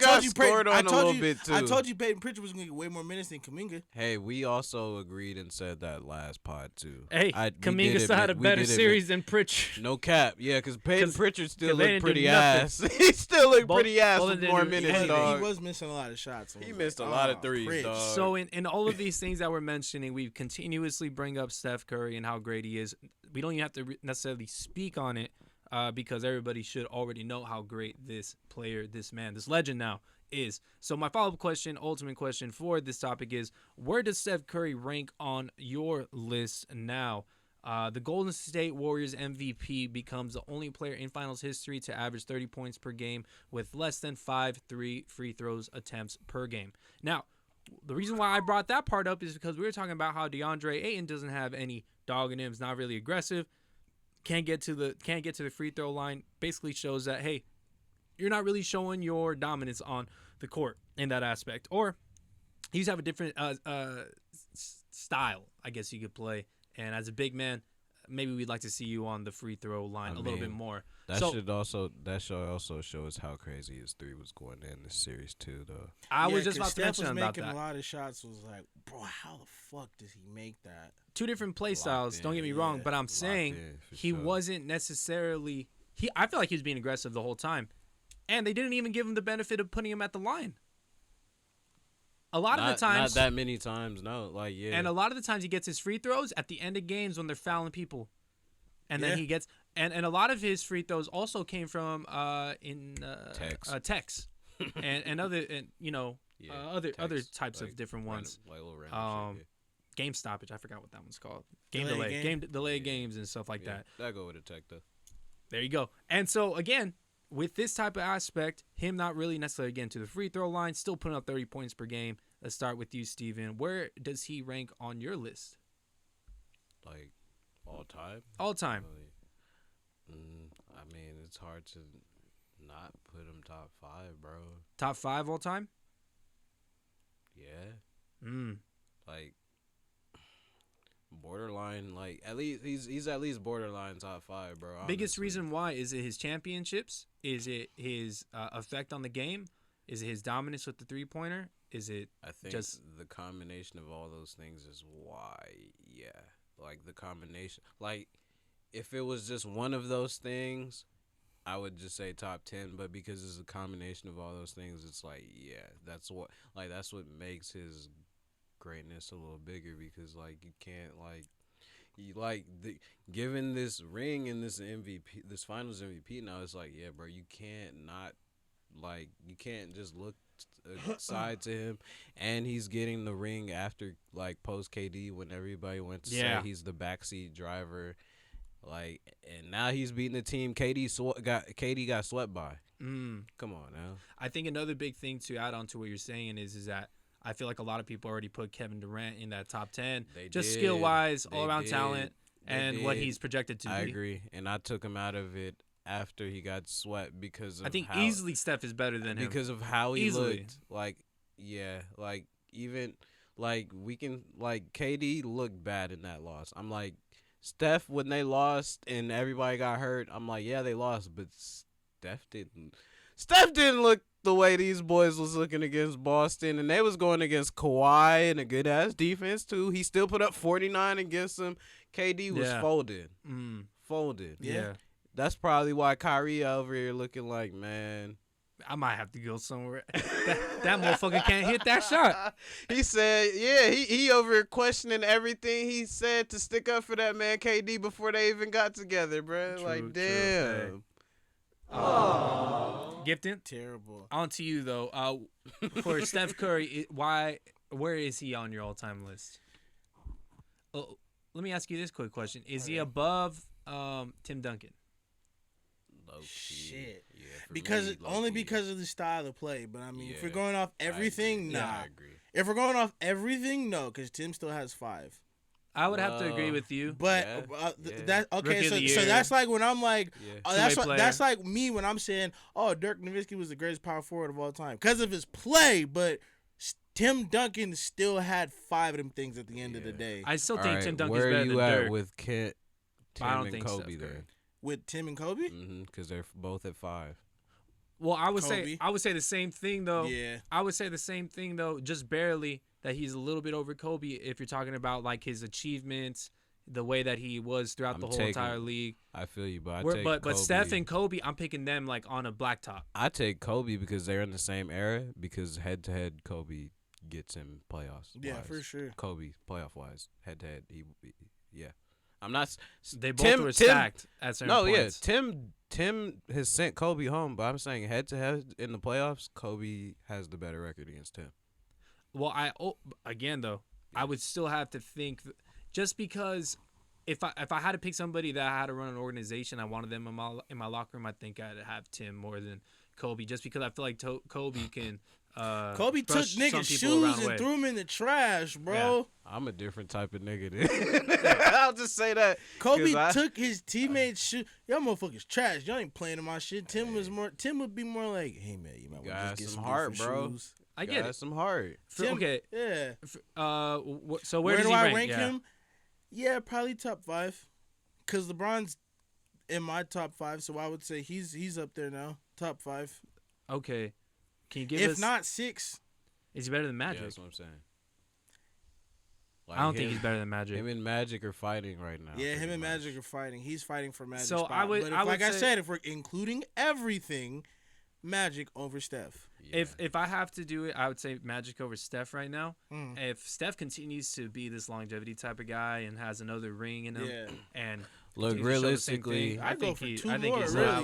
told you Peyton Pritchard was going to get way more minutes than Kuminga. Hey, we also agreed and said that last pod, too. Hey, Kuminga still had a better series than Pritchard. No cap. Yeah, because Peyton Pritchard still looked pretty ass. He still looked pretty ass with more minutes. dog. He was missing a lot of shots. He missed a lot of threes, Chris. dog. So in all of these things that we're mentioning, we continuously bring up Steph Curry and how great he is. We don't even have to necessarily speak on it because everybody should already know how great this player, this man, this legend now is. So my follow-up question, ultimate question for this topic is, where does Steph Curry rank on your list now? The Golden State Warriors MVP becomes the only player in finals history to average 30 points per game with less than 5 free throws attempts per game. Now, the reason why I brought that part up is because we were talking about how DeAndre Ayton doesn't have any dog in him, is not really aggressive, can't get to the free throw line. Basically shows that, hey, you're not really showing your dominance on the court in that aspect, or you just have a different style, I guess you could play. And as a big man, maybe we'd like to see you on the free throw line a little bit more. That should also show us how crazy his three was going in this series too, though. I was just about to Steph mention was about making that. a lot of shots. Was like, bro, how the fuck does he make that? Two different play styles. Don't get me wrong, but I'm saying he wasn't necessarily. I feel like he was being aggressive the whole time, and they didn't even give him the benefit of putting him at the line. A lot of the times, not that many times, no. Like, yeah. And a lot of the times he gets his free throws at the end of games when they're fouling people. And then he gets and a lot of his free throws also came from Tex. and other other types of different ones. Game stoppage, I forgot what that one's called. Game delay games and stuff like that. That go with a tech though. There you go. And so again, with this type of aspect, him not really necessarily getting to the free throw line, still putting up 30 points per game. Let's start with you, Steven. Where does he rank on your list? Like, all time? All time. I mean, it's hard to not put him top 5, bro. Top 5 all time? Yeah. Like, borderline, like, at least he's at least borderline top 5, bro. Honestly. Biggest reason why, is it his championships? Is it his effect on the game? Is it his dominance with the three-pointer? Is it I think just the combination of all those things is why, yeah. Like, the combination. Like, if it was just one of those things, I would just say top 10. But because it's a combination of all those things, it's like, yeah, that's what makes his greatness a little bigger. Because, like, you can't, like, given this ring and this MVP, this Finals MVP now, it's like, yeah, bro, you can't not, like, you can't just look side to him, and he's getting the ring after, like, post KD when everybody went to say he's the backseat driver, like, and now he's beating the team KD got swept by. Come on now. I think another big thing to add on to what you're saying is that I feel like a lot of people already put Kevin Durant in that top 10, skill wise, all around talent, and what he's projected to be. I agree, and I took him out of it after he got swept because of easily Steph is better than him because of how he looked. Like, yeah, like, even, like, we can, like, KD looked bad in that loss. I'm like, Steph, when they lost and everybody got hurt, I'm like, yeah, they lost, but Steph didn't look the way these boys was looking against Boston, and they was going against Kawhi and a good ass defense too. He still put up 49 against them. KD was folded. Folded. Yeah. That's probably why Kyrie over here looking like, man, I might have to go somewhere. that motherfucker can't hit that shot. He said, yeah, he over here questioning everything he said to stick up for that man KD before they even got together, bro. Like, damn. Gifton? Terrible. On to you, though. For Steph Curry, where is he on your all-time list? Oh, let me ask you this quick question. Is he above Tim Duncan? Shit. Yeah, because of the style of play. But I mean, if we're going off everything, nah. Yeah, I agree. If we're going off everything, no, because Tim still has 5. I would have to agree with you. But that okay. So that's like when I'm like, that's like me when I'm saying, oh, Dirk Nowitzki was the greatest power forward of all time because of his play. But Tim Duncan still had 5 of them things at the end of the day. I still think Tim Duncan's better than Dirk. Where are you at with Tim and Kobe there? With Tim and Kobe? Because they're both at 5. Well, I would say the same thing though. Yeah. I would say the same thing though, just barely, that he's a little bit over Kobe if you're talking about like his achievements, the way that he was throughout the whole entire league. I feel you, but Kobe. But Steph and Kobe, I'm picking them like on a blacktop. I take Kobe because they're in the same era. Because head to head, Kobe gets him playoffs. Yeah, for sure. Kobe playoff wise, head to head, yeah. I'm not. They both were stacked at certain points. Tim has sent Kobe home, but I'm saying head to head in the playoffs, Kobe has the better record against Tim. Well, I would still have to think, just because if I had to pick somebody that had to run an organization, I wanted them in my locker room, I think I'd have Tim more than Kobe, just because I feel like Kobe can. Kobe took niggas' shoes and threw them in the trash, bro. Yeah. I'm a different type of nigga. I'll just say that. Kobe took his teammates' shoes. Y'all motherfuckers trash. Y'all ain't playing in my shit. Tim would be more like, hey man, you might want to just get some heart, bro. Shoes. I get it. Some heart. Okay. Yeah. So where does he rank? Him? Yeah, probably top 5. Cause LeBron's in my top 5, so I would say he's up there now, top 5. Okay. Can you give us? If not 6. Is he better than Magic? Yeah, that's what I'm saying. Like I don't think he's better than Magic. Him and Magic are fighting right now. Yeah, him and Magic are fighting. He's fighting for Magic. So spot. I would, but I said, if we're including everything, Magic over Steph. Yeah. If I have to do it, I would say Magic over Steph right now. If Steph continues to be this longevity type of guy and has another ring in him, and look, realistically, I think he's really.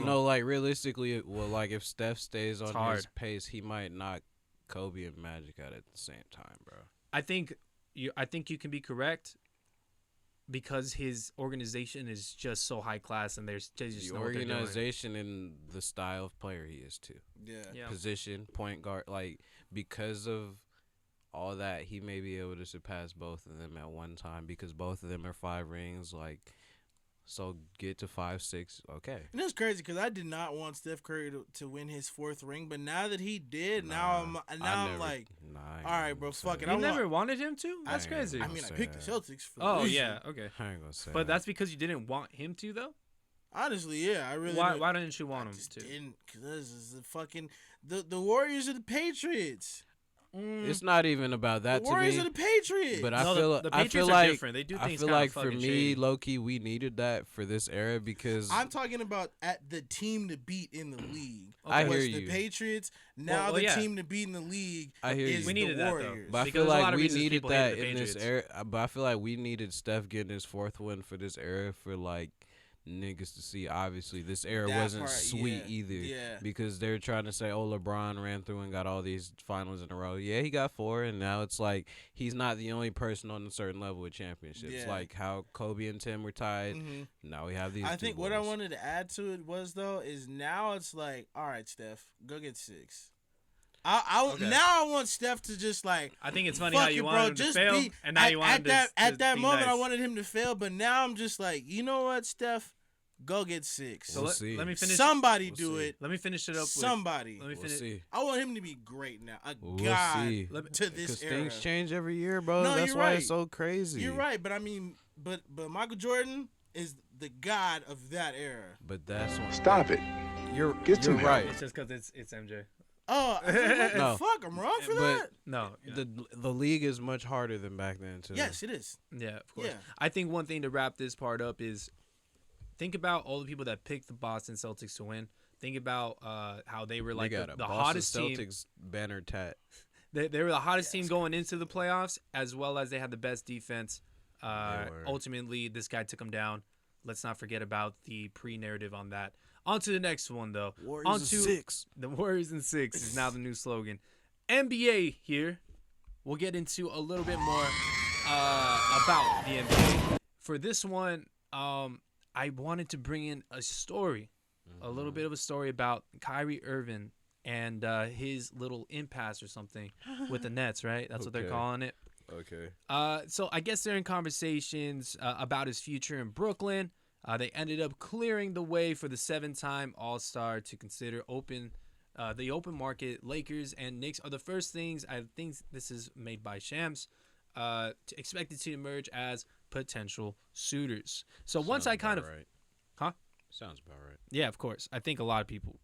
No, like realistically, well, like if Steph stays on his pace, he might knock Kobe and Magic out at the same time, bro. I think you can be correct, because his organization is just so high class, and there's just the organization and the style of player he is too. Yeah. Position, point guard, like because of all that, he may be able to surpass both of them at one time, because both of them are 5 rings. Like, so get to 5, 6, okay. And it's crazy because I did not want Steph Curry to win his 4th ring, but now that he did, I'm like, all right, bro, fuck it. You never wanted him to? That's crazy. I mean, I picked the Celtics for a reason. Yeah, okay. I ain't gonna say but that's because you didn't want him to, though? Honestly, yeah, I really. Why didn't you want him to? Didn't, because it's the fucking the Warriors are the Patriots. It's not even about that to me. The Warriors are the Patriots. But the Patriots are different. They do things kind of for me, shady. low-key, we needed that for this era, because I'm talking about at the team to beat in the league. I hear you. The Patriots. Now the team to beat in the league is we needed the Warriors. That, though. But I feel like we needed that in this era. But I feel like we needed Steph getting his 4th win for this era for like niggas to see. Obviously, this era wasn't sweet either. Yeah. Because they're trying to say, oh, LeBron ran through and got all these finals in a row. Yeah, he got 4, and now it's like he's not the only person on a certain level with championships. Yeah. Like how Kobe and Tim were tied. Now we have these. I think what boys. I wanted to add to it was, though, is now it's like, all right, Steph, go get 6. Now I want Steph to just like. I think it's funny how you wanted him to fail, and now you want him to at that moment nice. I wanted him to fail, but now I'm just like, you know what, Steph, go get 6. So let me finish. Somebody do it. Let me finish it up. Somebody. Let me finish. See. I want him to be great now. God to this era. Things change every year, bro. No, that's why it's so crazy. You're right, but I mean, but Michael Jordan is the god of that era. But that's what. Stop it. You're It's right. just because it's MJ. Oh, what the fuck? I'm wrong for that? No. The league is much harder than back then, too. Yes, it is. Yeah, of course. Yeah. I think one thing to wrap this part up is think about all the people that picked the Boston Celtics to win. Think about how they were like the hottest team. Celtics banner tat. They were the hottest team going into the playoffs, as well as they had the best defense. Ultimately, this guy took them down. Let's not forget about the pre-narrative on that. On to the next one, though. Warriors in 6. The Warriors in 6 is now the new slogan. NBA here. We'll get into a little bit more about the NBA. For this one, I wanted to bring in a story, a little bit of a story about Kyrie Irving and his little impasse or something with the Nets, right? That's what they're calling it. Okay. So I guess they're in conversations about his future in Brooklyn. They ended up clearing the way for the 7-time All-Star to consider the open market. Lakers and Knicks are the first things. I think this is made by Shams. Expected to emerge as potential suitors. So once I kind of, Sounds about right. Yeah, of course. I think a lot of people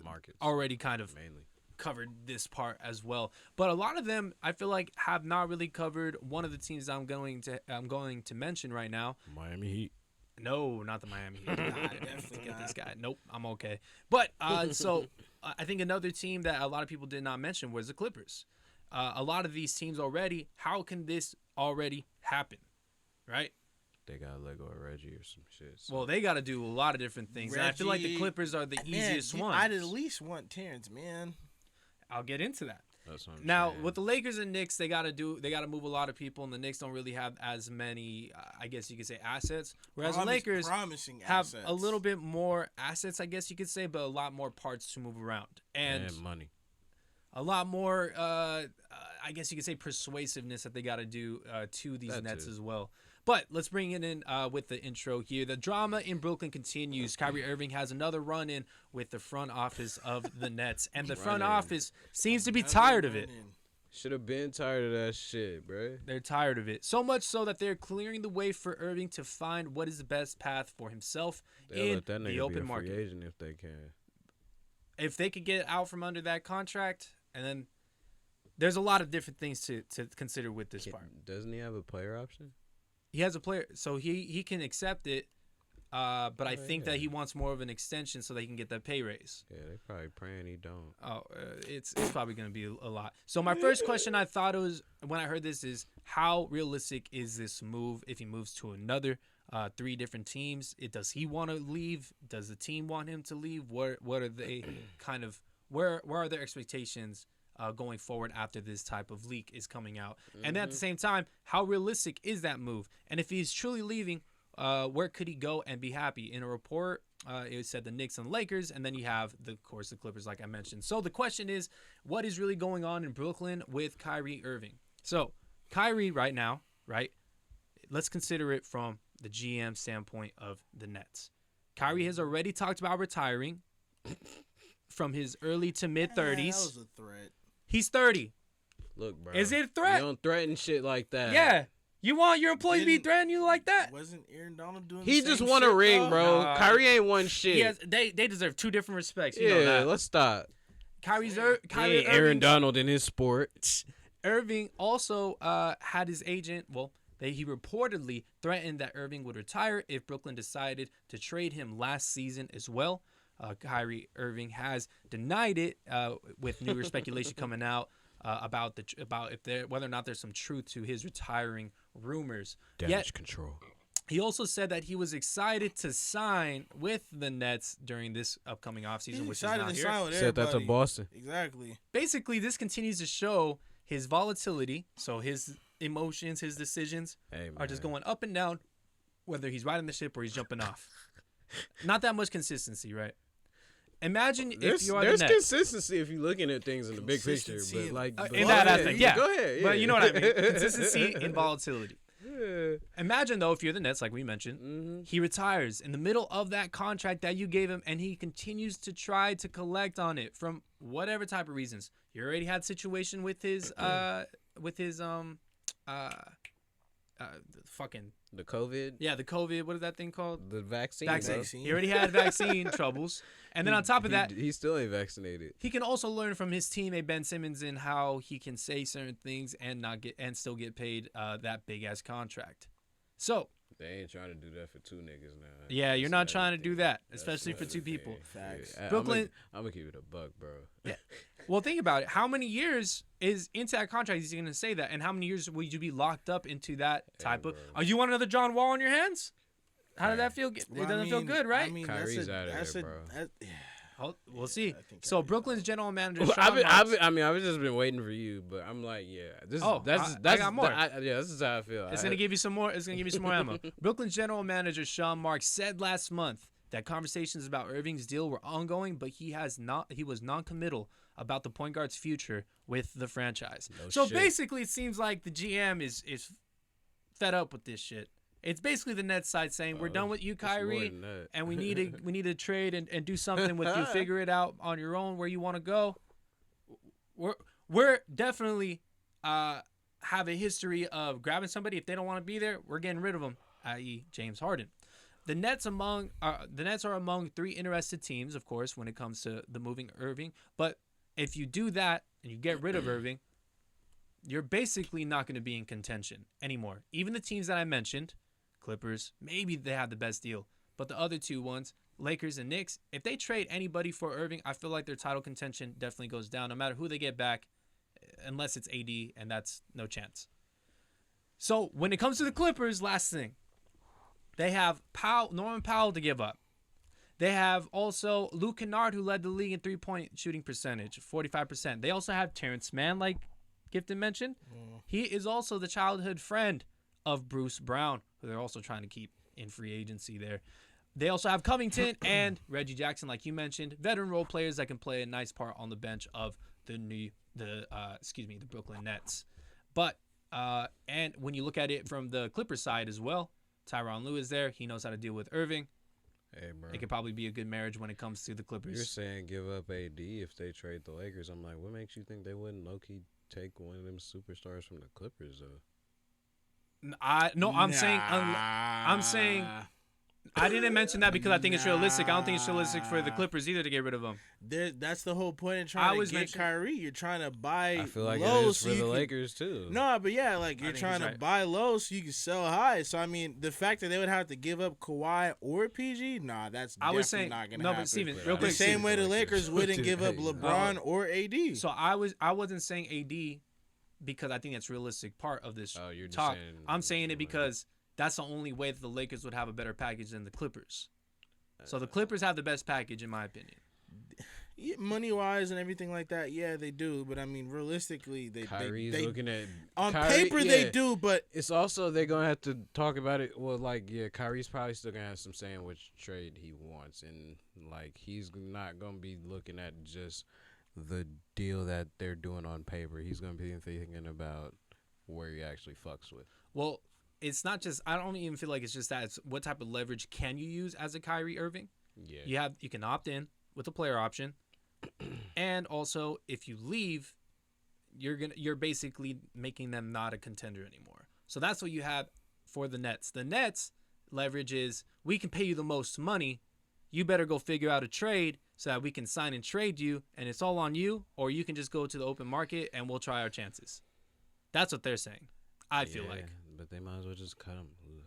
markets already kind of mainly covered this part as well. But a lot of them, I feel like, have not really covered one of the teams I'm going to mention right now. Miami Heat. No, not the Miami Heat. I definitely get this guy. Nope, I'm okay. But so I think another team that a lot of people did not mention was the Clippers. A lot of these teams already. How can this already happen? Right? They got to let go of Reggie or some shit. So. Well, they got to do a lot of different things. And I feel like the Clippers are the easiest ones. I'd at least want Terrence, man. I'll get into that. That's what I'm Now, saying. with the Lakers and Knicks, they got to move a lot of people, and the Knicks don't really have as many, I guess you could say, assets. Whereas the Lakers have a little bit more assets, I guess you could say, but a lot more parts to move around. And money. A lot more, I guess you could say, persuasiveness that they got to do to these Nets as well. But let's bring it in with the intro here. The drama in Brooklyn continues. Kyrie Irving has another run-in with the front office of the Nets. And the front office seems to be tired of it. Should have been tired of that shit, bro. They're tired of it. So much so that they're clearing the way for Irving to find what is the best path for himself in the open market. Free agent if they can. If they could get out from under that contract, and then there's a lot of different things to consider with this part. Doesn't he have a player option? He has a player, so he can accept it, but I think that he wants more of an extension so they can get that pay raise. Yeah, they're probably praying he don't. Oh, it's probably going to be a lot. So my first question I thought it was when I heard this is how realistic is this move if he moves to another 3 different teams? Does he want to leave? Does the team want him to leave? What are they kind of where are their expectations? Going forward after this type of leak is coming out. And then at the same time, how realistic is that move? And if he's truly leaving, where could he go and be happy? In a report, it said the Knicks and Lakers, and then you have, of course, the Clippers, like I mentioned. So the question is, what is really going on in Brooklyn with Kyrie Irving? So Kyrie right now, right, let's consider it from the GM standpoint of the Nets. Kyrie has already talked about retiring from his early to mid-30s. That was a threat. He's 30. Look, bro. Is it a threat? You don't threaten shit like that. Yeah. You want your employee to be threatening you like that? Wasn't Aaron Donald doing He the just same won shit, a ring, though? bro. Nah. Kyrie ain't won shit. They deserve 2 different respects. You know Yeah, that. let's stop. Kyrie Aaron Irving, Donald in his sport. Irving also had his agent, he reportedly threatened that Irving would retire if Brooklyn decided to trade him last season as well. Kyrie Irving has denied it with newer speculation coming out about whether or not there's some truth to his retiring rumors. Damage control. He also said that he was excited to sign with the Nets during this upcoming offseason, which is not here. Said that to Boston. Exactly. Basically, this continues to show his volatility. So his emotions, his decisions are just going up and down, whether he's riding the ship or he's jumping off. Not that much consistency, right? Imagine if you are the Nets. There's consistency if you're looking at things in the big picture, but like in that aspect, yeah. Go ahead, yeah. But you know what I mean. Consistency and volatility. Yeah. Imagine though, if you're the Nets, like we mentioned, he retires in the middle of that contract that you gave him, and he continues to try to collect on it from whatever type of reasons. You already had situation with his fucking the COVID. Yeah, the COVID. What is that thing called? The vaccine. He already had vaccine troubles, and then on top of that, he still ain't vaccinated. He can also learn from his teammate Ben Simmons in how he can say certain things and still get paid that big ass contract. So they ain't trying to do that for 2 niggas now. Yeah, you're not trying to do that, especially for 2 people. Facts. Yeah, Brooklyn. I'm gonna keep it a buck, bro. Yeah. Well, think about it. How many years is into that contract is he going to say that? And how many years will you be locked up into that type of... Oh, you want another John Wall on your hands? How did that feel? It doesn't feel good, right? I mean, Kyrie's out of there, bro. We'll see. So Brooklyn's general manager, I've just been waiting for you, but I'm like, yeah. I got more. This is how I feel. It's gonna give you some more. It's gonna give you some more ammo. Brooklyn's general manager Sean Marks said last month that conversations about Irving's deal were ongoing, but he was non-committal about the point guard's future with the franchise. Basically, it seems like the GM is fed up with this shit. It's basically the Nets side saying we're done with you, Kyrie, and we need to trade and do something with you. Figure it out on your own where you want to go. We're definitely have a history of grabbing somebody if they don't want to be there. We're getting rid of them, i.e. James Harden. The Nets are among 3 interested teams, of course, when it comes to the moving Irving. But if you do that and you get rid of Irving, you're basically not going to be in contention anymore. Even the teams that I mentioned, Clippers, maybe they have the best deal. But the other two ones, Lakers and Knicks, if they trade anybody for Irving, I feel like their title contention definitely goes down, no matter who they get back, unless it's AD, and that's no chance. So when it comes to the Clippers, last thing, they have Norman Powell to give up. They have also Luke Kennard, who led the league in three-point shooting percentage, 45%. They also have Terrence Mann, like Gifton mentioned. He is also the childhood friend of Bruce Brown, who they're also trying to keep in free agency there. They also have Covington and Reggie Jackson, like you mentioned, veteran role players that can play a nice part on the bench of the Brooklyn Nets. But and when you look at it from the Clippers side as well, Tyronn Lue is there. He knows how to deal with Irving. Hey, bro. It could probably be a good marriage when it comes to the Clippers. You're saying give up AD if they trade the Lakers. I'm like, what makes you think they wouldn't low-key take one of them superstars from the Clippers, though? I'm saying I didn't mention that because I think it's realistic. I don't think it's realistic for the Clippers either to get rid of him. That's the whole point of trying to get Kyrie. You're trying to buy I feel like low it is for so the can, Lakers, too. No, but yeah, like you're trying to buy low so you can sell high. So, I mean, the fact that they would have to give up Kawhi or PG, that's definitely not going to happen. But Steven, real quick. The same way the Lakers wouldn't give up LeBron or AD. So I wasn't saying AD because I think that's a realistic part of this talk. I'm saying it because that's the only way that the Lakers would have a better package than the Clippers. So the Clippers have the best package, in my opinion. Money-wise and everything like that, yeah, they do. But, I mean, realistically, they looking at on paper, they do, but it's also they're going to have to talk about it. Well, like, yeah, Kyrie's probably still going to have some say in which trade he wants. And, like, he's not going to be looking at just the deal that they're doing on paper. He's going to be thinking about where he actually fucks with. Well, it's not just. I don't even feel like it's just that. It's what type of leverage can you use as a Kyrie Irving? Yeah, you can opt in with a player option, and also if you leave, you're basically making them not a contender anymore. So that's what you have for the Nets. The Nets leverage is we can pay you the most money. You better go figure out a trade so that we can sign and trade you, and it's all on you, or you can just go to the open market and we'll try our chances. That's what they're saying. I feel like. But they might as well just cut them loose.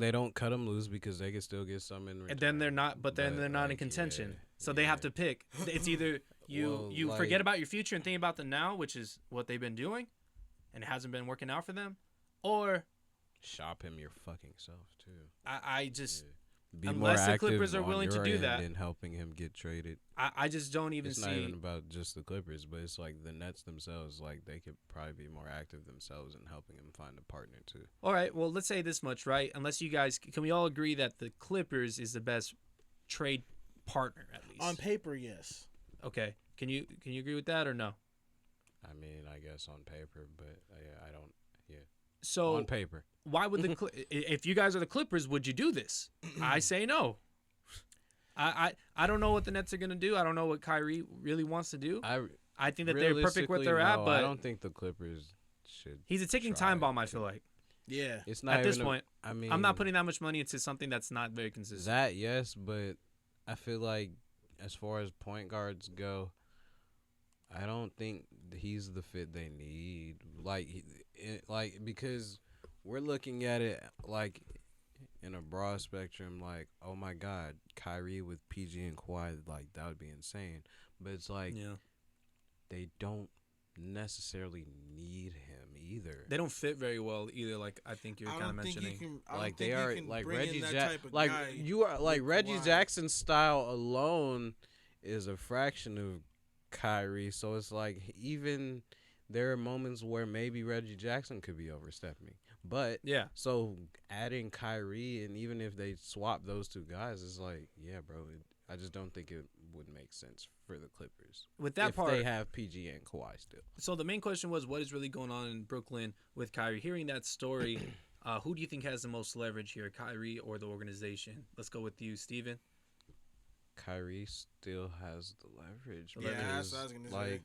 They don't cut them loose because they can still get some in return. And then they're not, but they're not in contention. So they have to pick. It's either you forget about your future and think about the now, which is what they've been doing, and it hasn't been working out for them, or shop him your fucking self too. I just be unless more the active Clippers are willing to do that and helping him get traded. I just don't even it's see. It's not even about just the Clippers, but it's like the Nets themselves. Like they could probably be more active themselves in helping him find a partner too. All right, well let's say this much, right? Unless you guys can we all agree that the Clippers is the best trade partner at least on paper? Yes. Okay. Can you agree with that or no? I mean, I guess on paper, but I don't. Yeah. So on paper. Why would if you guys are the Clippers, would you do this? I say no. I don't know what the Nets are gonna do. I don't know what Kyrie really wants to do. I think that they're perfect where they're at, but I don't think the Clippers should. He's a ticking time bomb. I feel like. Yeah, it's not at this point. I mean, I'm not putting that much money into something that's not very consistent. That yes, but I feel like as far as point guards go, I don't think he's the fit they need. Because we're looking at it like in a broad spectrum, like, oh my God, Kyrie with PG and Kawhi, like that would be insane. But it's like they don't necessarily need him either. They don't fit very well either. Like I think you're kind of mentioning, like they are like Reggie Jackson. Like you are like Reggie Jackson's style alone is a fraction of Kyrie. So it's like even there are moments where maybe Reggie Jackson could be overstepping. But yeah, so adding Kyrie and even if they swap those two guys, it's like, yeah, bro. I just don't think it would make sense for the Clippers with that if part. They have PG and Kawhi still. So the main question was, what is really going on in Brooklyn with Kyrie? Hearing that story, who do you think has the most leverage here, Kyrie or the organization? Let's go with you, Steven. Kyrie still has the leverage. Yeah, that's what I was gonna say.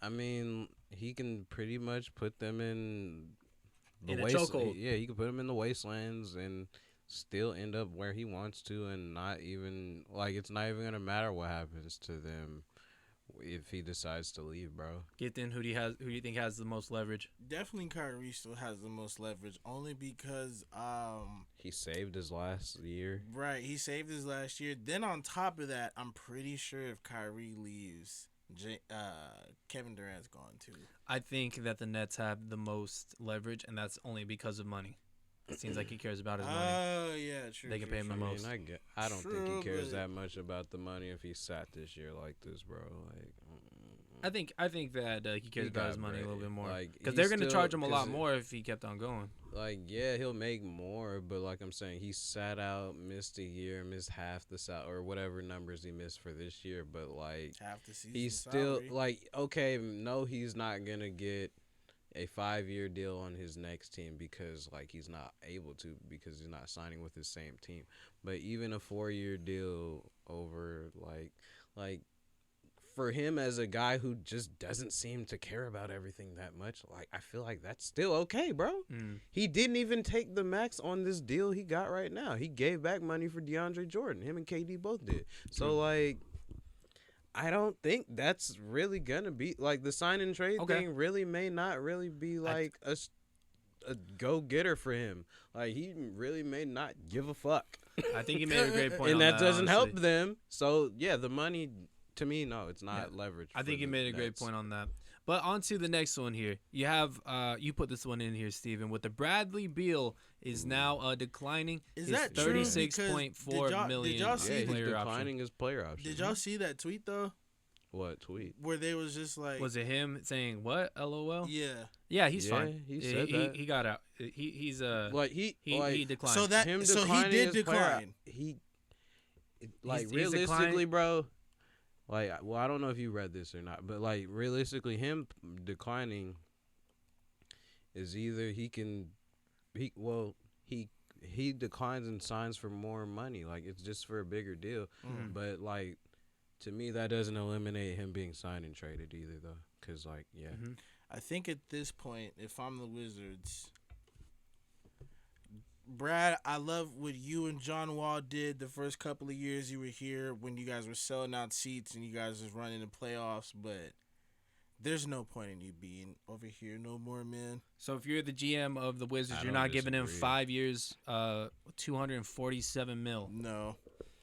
I mean, he can pretty much put them in the chokehold. Yeah, he can put them in the wastelands and still end up where he wants to, and not even like it's not even gonna matter what happens to them if he decides to leave, bro. Get in. Who do you think has the most leverage? Definitely Kyrie still has the most leverage, only because He saved his last year. right, he saved his last year. Then on top of that, I'm pretty sure if Kyrie leaves, Kevin Durant's gone too. I think that the Nets have the most leverage, and that's only because of money. It seems like he cares about his money. Oh yeah, true. They can true, pay him the true. most. I don't think True, he cares but- that much about the money if he sat this year like this, bro. Like, I think that he cares about his money a little bit more Like, because he's they're going to still- charge him a lot 'cause more if he kept on going. Like, yeah, he'll make more, but like I'm saying, he sat out, missed a year, missed half the or whatever numbers he missed for this year. But like, Half the season. he's still salary. like, okay, no, he's not gonna get a 5-year deal on his next team because like he's not able to because he's not signing with his same team. But even a 4-year deal over like for him as a guy who just doesn't seem to care about everything that much, like I feel like that's still okay, bro. He didn't even take the max on this deal he got right now. He gave back money for DeAndre Jordan. Him and KD both did. So like, I don't think that's really gonna be like the sign and trade thing. Really may not really be like a go getter for him. Like he really may not give a fuck. I think he made a great point, and on that doesn't help honestly. them. So yeah, the money to me, no, it's not leverage. I think for you the made a great Nets. point on that. But on to the next one here. You have you put this one in here, Steven, with the Bradley Beal is now declining. Is his that true? $36.4 million Did y'all see Yeah, he's player option. declining his player option. Did y'all see that tweet though? What tweet? Where they was just like, Was it him saying what? LOL. yeah. Yeah, he's Yeah, fine. he said that. He got out. He's Like he declined. So that him so he declining did his player- decline. Like he's realistically, declining. bro. Like, well, I don't know if you read this or not, but like realistically, him declining is either he declines and signs for more money, like it's just for a bigger deal. But like to me, that doesn't eliminate him being signed and traded either, though, because like I think at this point, if I'm the Wizards, Brad, I love what you and John Wall did the first couple of years you were here when you guys were selling out seats and you guys was running the playoffs, but there's no point in you being over here no more, man. So if you're the GM of the Wizards, I you're don't not giving him disagree. 5 years, $247 million. No.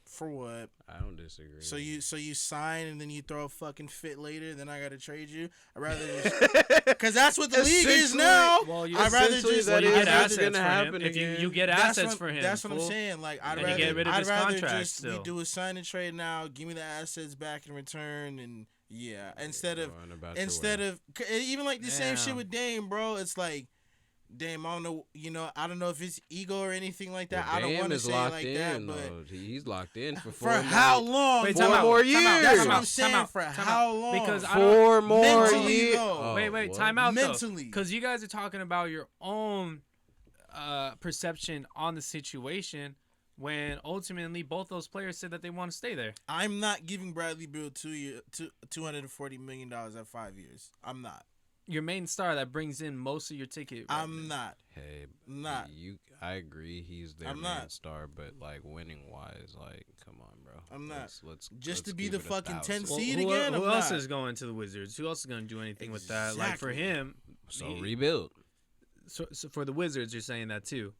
For what? I don't disagree. So you sign and then you throw a fucking fit later, then I gotta trade you. I'd rather just because that's what the league is now. Well, I'd rather essentially just that you is get I'd what's assets rather, gonna for happen him. If again. you get that's assets what, for him, That's what I'm fool. saying. Like And you get rid of I'd his rather contract just we still. do a sign and trade now. Give me the assets back in return, and yeah, instead of even like the same shit Damn. with Dame, bro. It's like. Dame, I don't know. I don't know if it's ego or anything like that. Well, I don't Dame want to is say it locked like in, that, but though. He's locked in for for 4 how more- long? Wait, bro? time out, more time out, years. time That's out, what I'm time saying. out, For time how out. long? Because I don't- 4 more Mentally, years. though. Oh, wait, what? time out Mentally. because you guys are talking about your own perception on the situation when ultimately both those players said that they want to stay there. I'm not giving Bradley Beal $240 million at 5 years. I'm not. Your main star that brings in most of your ticket. I'm not. Hey, Not. I agree. He's their I'm main not. star, but like winning wise, like come on, bro. I'm not. Let's Just to let's be keep the it fucking 1,000. 10 seed who again? who I'm else not. is going to the Wizards? Who else is going to do anything with that? Like for Exactly. him, So rebuild. so for the Wizards, you're saying that too.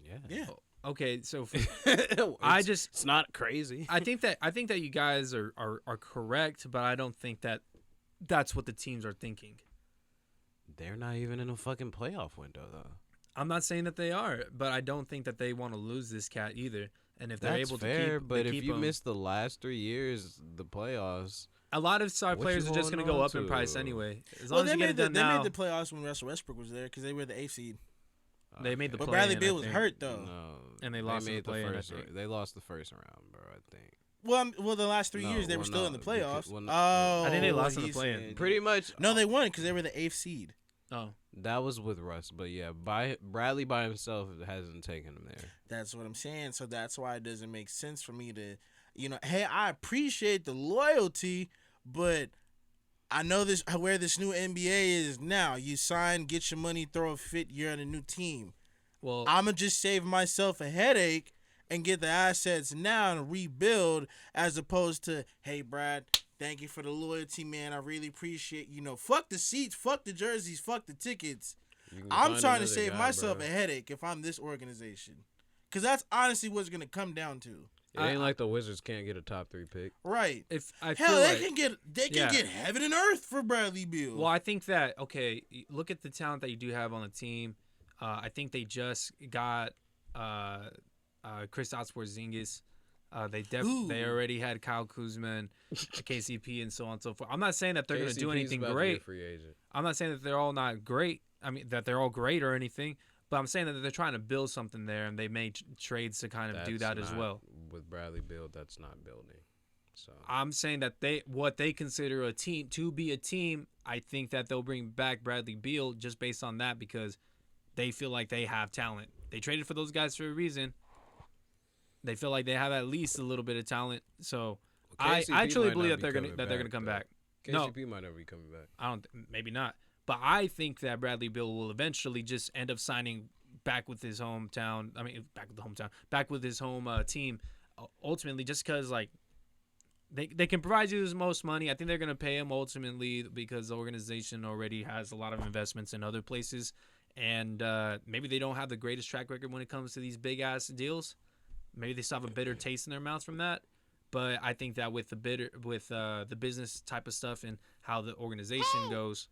Yeah. Yeah. Okay, so for, It's not crazy. I think that you guys are correct, but I don't think that that's what the teams are thinking. They're not even in a fucking playoff window though. I'm not saying that they are, but I don't think that they want to lose this cat either. And if they're That's able fair, to keep, but they if keep you him, miss the last 3 years, the playoffs. a lot of star What players you are just going to holding go on up in price to? anyway. As Well, long as you get it done they now, made the playoffs when Russell Westbrook was there because they were the 8th seed. they made the But play-in, Bradley Beal I was think. hurt though. No, And they lost in made the play-in, I first. think. They lost the first round, bro. I think. Well, the last 3 No, years they were well, still no, in the playoffs. because- well, no, oh, I think they lost in the he's play-in. saying- Pretty much. No, they won because they were the 8th seed. Oh, That was with Russ, but yeah, Bradley by himself hasn't taken him there. That's what I'm saying. So that's why it doesn't make sense for me to, hey, I appreciate the loyalty, but I know where this new NBA is now. You sign, get your money, throw a fit, you're on a new team. well, I'm going to just save myself a headache and get the assets now and rebuild as opposed to, hey, Brad, Thank you for the loyalty, man. I really appreciate. Fuck the seats, fuck the jerseys, fuck the tickets. I'm trying to save myself a headache if I'm this organization, because that's honestly what it's gonna come down to. It ain't like the Wizards can't get a top 3 pick. Right. They can get heaven and earth for Bradley Beal. Well, I think that look at the talent that you do have on the team. I think they just got Kristaps Porzingis. They already had Kyle Kuzma and KCP and so on and so forth. I'm not saying that they're going to do anything great. I'm not saying that they're all not great. I mean, that they're all great or anything. But I'm saying that they're trying to build something there, and they made trades to kind of do that as well. With Bradley Beal, that's not building. So I'm saying that what they consider a team to be a team, I think that they'll bring back Bradley Beal just based on that because they feel like they have talent. They traded for those guys for a reason. They feel like they have at least a little bit of talent. So I truly believe that they're gonna come back. KCP might never be coming back. Maybe not. But I think that Bradley Beal will eventually just end up signing back with his hometown. I mean, back with his home team. Ultimately, just because they can provide you the most money. I think they're gonna pay him ultimately because the organization already has a lot of investments in other places, and maybe they don't have the greatest track record when it comes to these big ass deals. Maybe they still have a bitter taste in their mouths from that. But I think that with the business type of stuff and how the organization goes,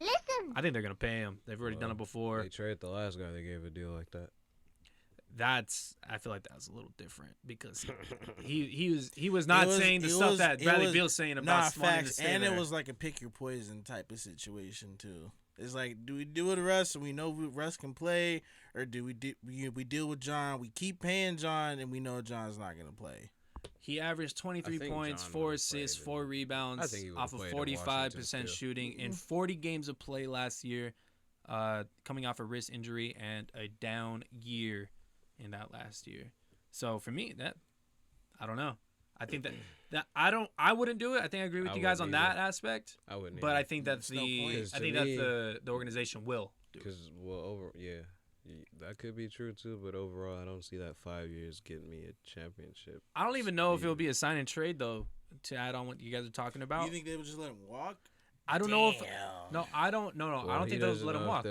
I think they're gonna pay him. They've already done it before. They traded the last guy. They gave a deal like that. I feel like that was a little different because he was not saying the stuff that Bradley Beal's saying about facts, and it was like a pick your poison type of situation too. It's like, do we deal with Russ and we know Russ can play, or do we deal with John? We keep paying John and we know John's not gonna play. He averaged 23 points, 4 assists, 4 rebounds off of 45% shooting in 40 games of play last year, coming off a wrist injury and a down year in that last year. So for me, I don't know. I think that I wouldn't do it. I think I agree with you guys on that aspect. I wouldn't. But I think that the organization will do it. Because that could be true too, but overall, I don't see that 5 years getting me a championship. I don't even know if it'll be a sign and trade though. To add on what you guys are talking about, you think they would just let him walk? I don't know if I don't I don't think they'll let him walk.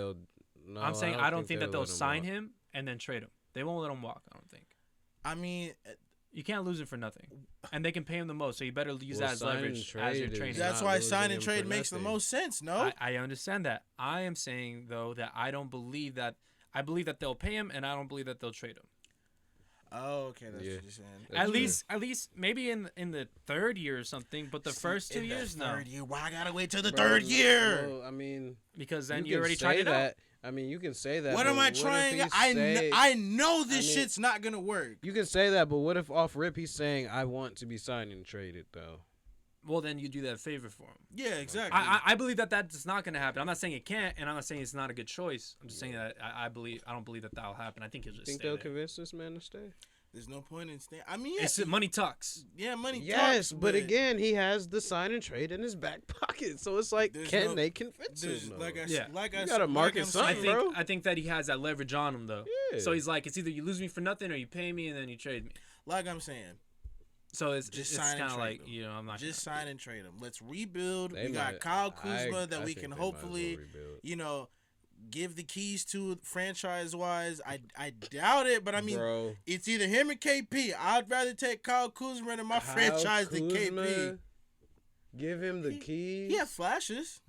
I'm saying I don't think that they'll sign him and then trade him. They won't let him walk. I don't think. I mean, you can't lose him for nothing, and they can pay him the most. So you better use that as leverage as your training. That's why sign and trade makes the most sense. No, I understand that. I am saying though that I don't believe that. I believe that they'll pay him, and I don't believe that they'll trade him. Oh, okay, that's what you're saying. At least, maybe in the third year or something. But the first 2 years, no. Third year, why I gotta wait till the third year? Well, I mean, because then you already tried it out. I mean, you can say that. What am I trying? I know this shit's not gonna work. You can say that, but what if off rip he's saying I want to be signed and traded though? Well, then you do that favor for him. Yeah, exactly. I believe that's not going to happen. I'm not saying it can't, and I'm not saying it's not a good choice. I'm just saying that I don't believe that that'll happen. I think he'll just think they'll convince this man to stay. There's no point in staying. I mean, it's money talks. Yeah, money talks. Yes, but again, he has the sign and trade in his back pocket, so it's like, can they convince him? You gotta market something, bro. I think that he has that leverage on him though. Yeah. So he's like, it's either you lose me for nothing or you pay me and then you trade me. Like I'm saying. So it's kind of like, I'm not just sign and trade him. Let's rebuild. We got Kyle Kuzma that we can hopefully, give the keys to franchise-wise. I doubt it, but I mean, it's either him or KP. I'd rather take Kyle Kuzma in my franchise than KP. Give him the keys. He has flashes.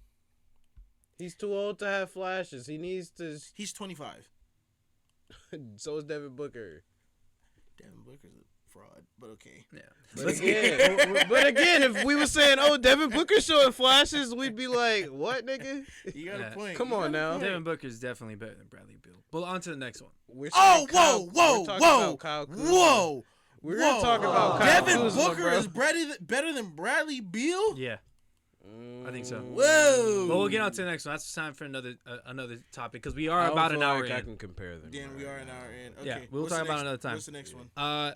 He's too old to have flashes. He needs to. He's 25. So is Devin Booker. Devin Booker's fraud, but okay. Yeah. But again, if we were saying, Devin Booker showing flashes, we'd be like, what, nigga? You got a point. Come on now. Devin Booker's definitely better than Bradley Beal. Well, on to the next one. We're going to talk about Kyle Devin Kuzma, Booker is better than Bradley Beal? Yeah. I think so. Whoa! But we'll get on to the next one. That's time for another topic because we are about an hour in. I can compare them. Then we are an hour in. Okay. Yeah, we'll talk about another time. What's the next one?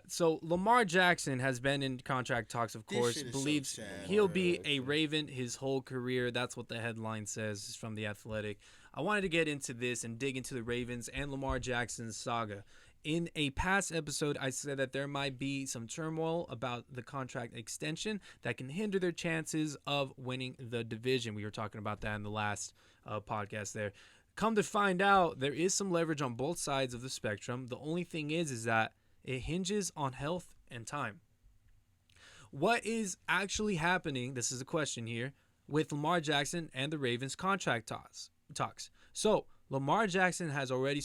So Lamar Jackson has been in contract talks, of course. Believes so he'll be a Raven his whole career. That's what the headline says. It's from The Athletic. I wanted to get into this and dig into the Ravens and Lamar Jackson's saga. In a past episode, I said that there might be some turmoil about the contract extension that can hinder their chances of winning the division. We were talking about that in the last podcast there. Come to find out, there is some leverage on both sides of the spectrum. The only thing is that it hinges on health and time. What is actually happening, this is a question here, with Lamar Jackson and the Ravens contract talks. So, Lamar Jackson has already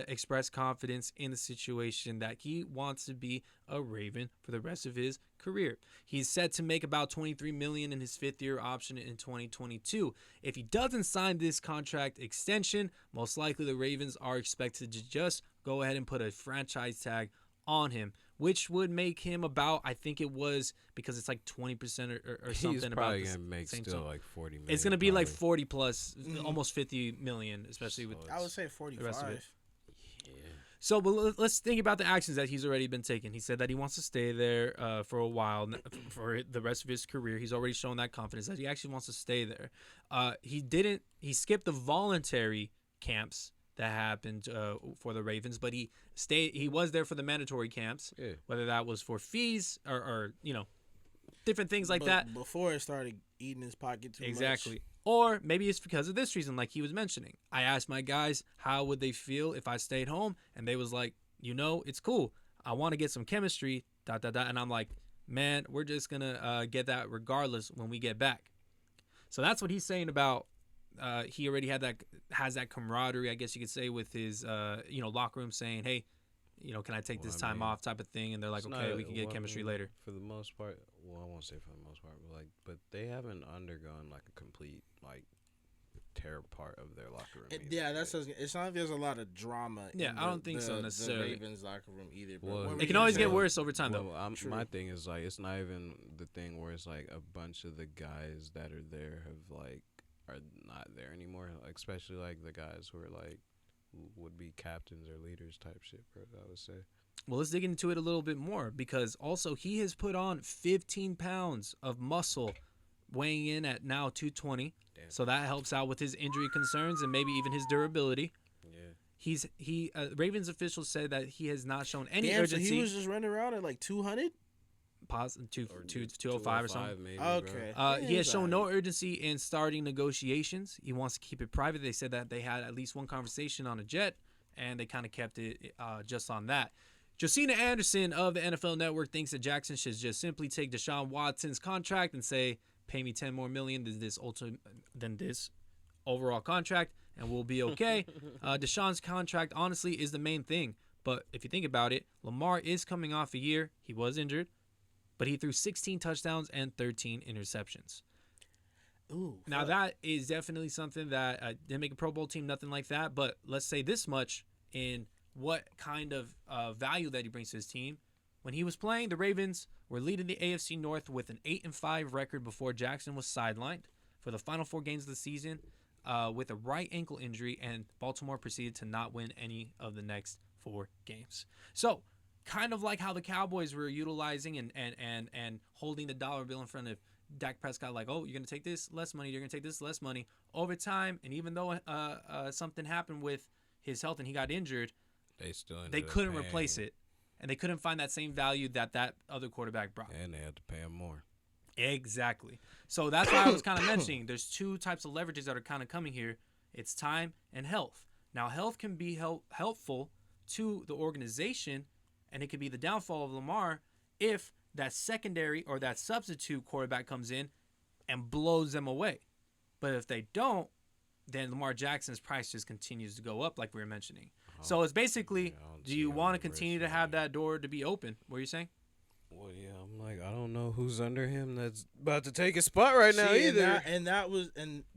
expressed confidence in the situation that he wants to be a Raven for the rest of his career. He's set to make about $23 million in his fifth-year option in 2022. If he doesn't sign this contract extension, most likely the Ravens are expected to just go ahead and put a franchise tag on him, which would make him about, I think it was, because it's like 20% or something. He's about probably gonna make still like 40 million. It's gonna be like 40 plus, almost 50 million, especially with. I would say 45. The rest of it. Yeah. So, but let's think about the actions that he's already been taking. He said that he wants to stay there for a while, for the rest of his career. He's already shown that confidence that he actually wants to stay there. He skipped the voluntary camps that happened for the Ravens, but he was there for the mandatory camps, whether that was for fees or different things like that. Before it started eating his pocket too much. Exactly. Or maybe it's because of this reason, like he was mentioning. I asked my guys how would they feel if I stayed home, and they was like, it's cool. I want to get some chemistry, ... And I'm like, man, we're just gonna get that regardless when we get back. So that's what he's saying about. He already has that camaraderie, I guess you could say, with his locker room, saying, hey, can I take this time off type of thing, and they're like, okay, we can get chemistry later. For the most part, I won't say for the most part, but they haven't undergone like a complete tear apart of their locker room. It's not like there's a lot of drama. I don't think so necessarily. The Ravens locker room either. It can always get worse over time, though. My thing is it's not even the thing where it's like a bunch of the guys that are there are not there anymore, especially like the guys who are would be captains or leaders type shit, bro, I would say. Well, let's dig into it a little bit more, because also he has put on 15 pounds of muscle, weighing in at now 220. Damn. So that helps out with his injury concerns and maybe even his durability. Yeah. Ravens officials said that he has not shown any urgency. So he was just running around at like 200? 205 or something. Maybe, okay. He has shown no urgency in starting negotiations. He wants to keep it private. They said that they had at least one conversation on a jet, and they kind of kept it just on that. Josina Anderson of the NFL Network thinks that Jackson should just simply take Deshaun Watson's contract and say, pay me $10 more million than this overall contract, and we'll be okay. Deshaun's contract, honestly, is the main thing. But if you think about it, Lamar is coming off a year. He was injured, but he threw 16 touchdowns and 13 interceptions. Ooh, now, that is definitely something that didn't make a Pro Bowl team, nothing like that. But let's say this much in what kind of value that he brings to his team. When he was playing, the Ravens were leading the AFC North with an 8-5 record before Jackson was sidelined for the final 4 games of the season with a right ankle injury, and Baltimore proceeded to not win any of the next 4 games. So, kind of like how the Cowboys were utilizing and holding the dollar bill in front of Dak Prescott, like, oh, you're going to take this less money, you're going to take this less money over time. And even though something happened with his health and he got injured, they couldn't replace it. And they couldn't find that same value that other quarterback brought. And they had to pay him more. Exactly. So that's why I was kind of mentioning there's 2 types of leverages that are kind of coming here. It's time and health. Now, health can be helpful to the organization, and it could be the downfall of Lamar if that secondary or that substitute quarterback comes in and blows them away. But if they don't, then Lamar Jackson's price just continues to go up, like we were mentioning. So it's basically, do you want to continue to have that door to be open? What are you saying? Well, yeah, I'm like, I don't know who's under him that's about to take his spot right now either.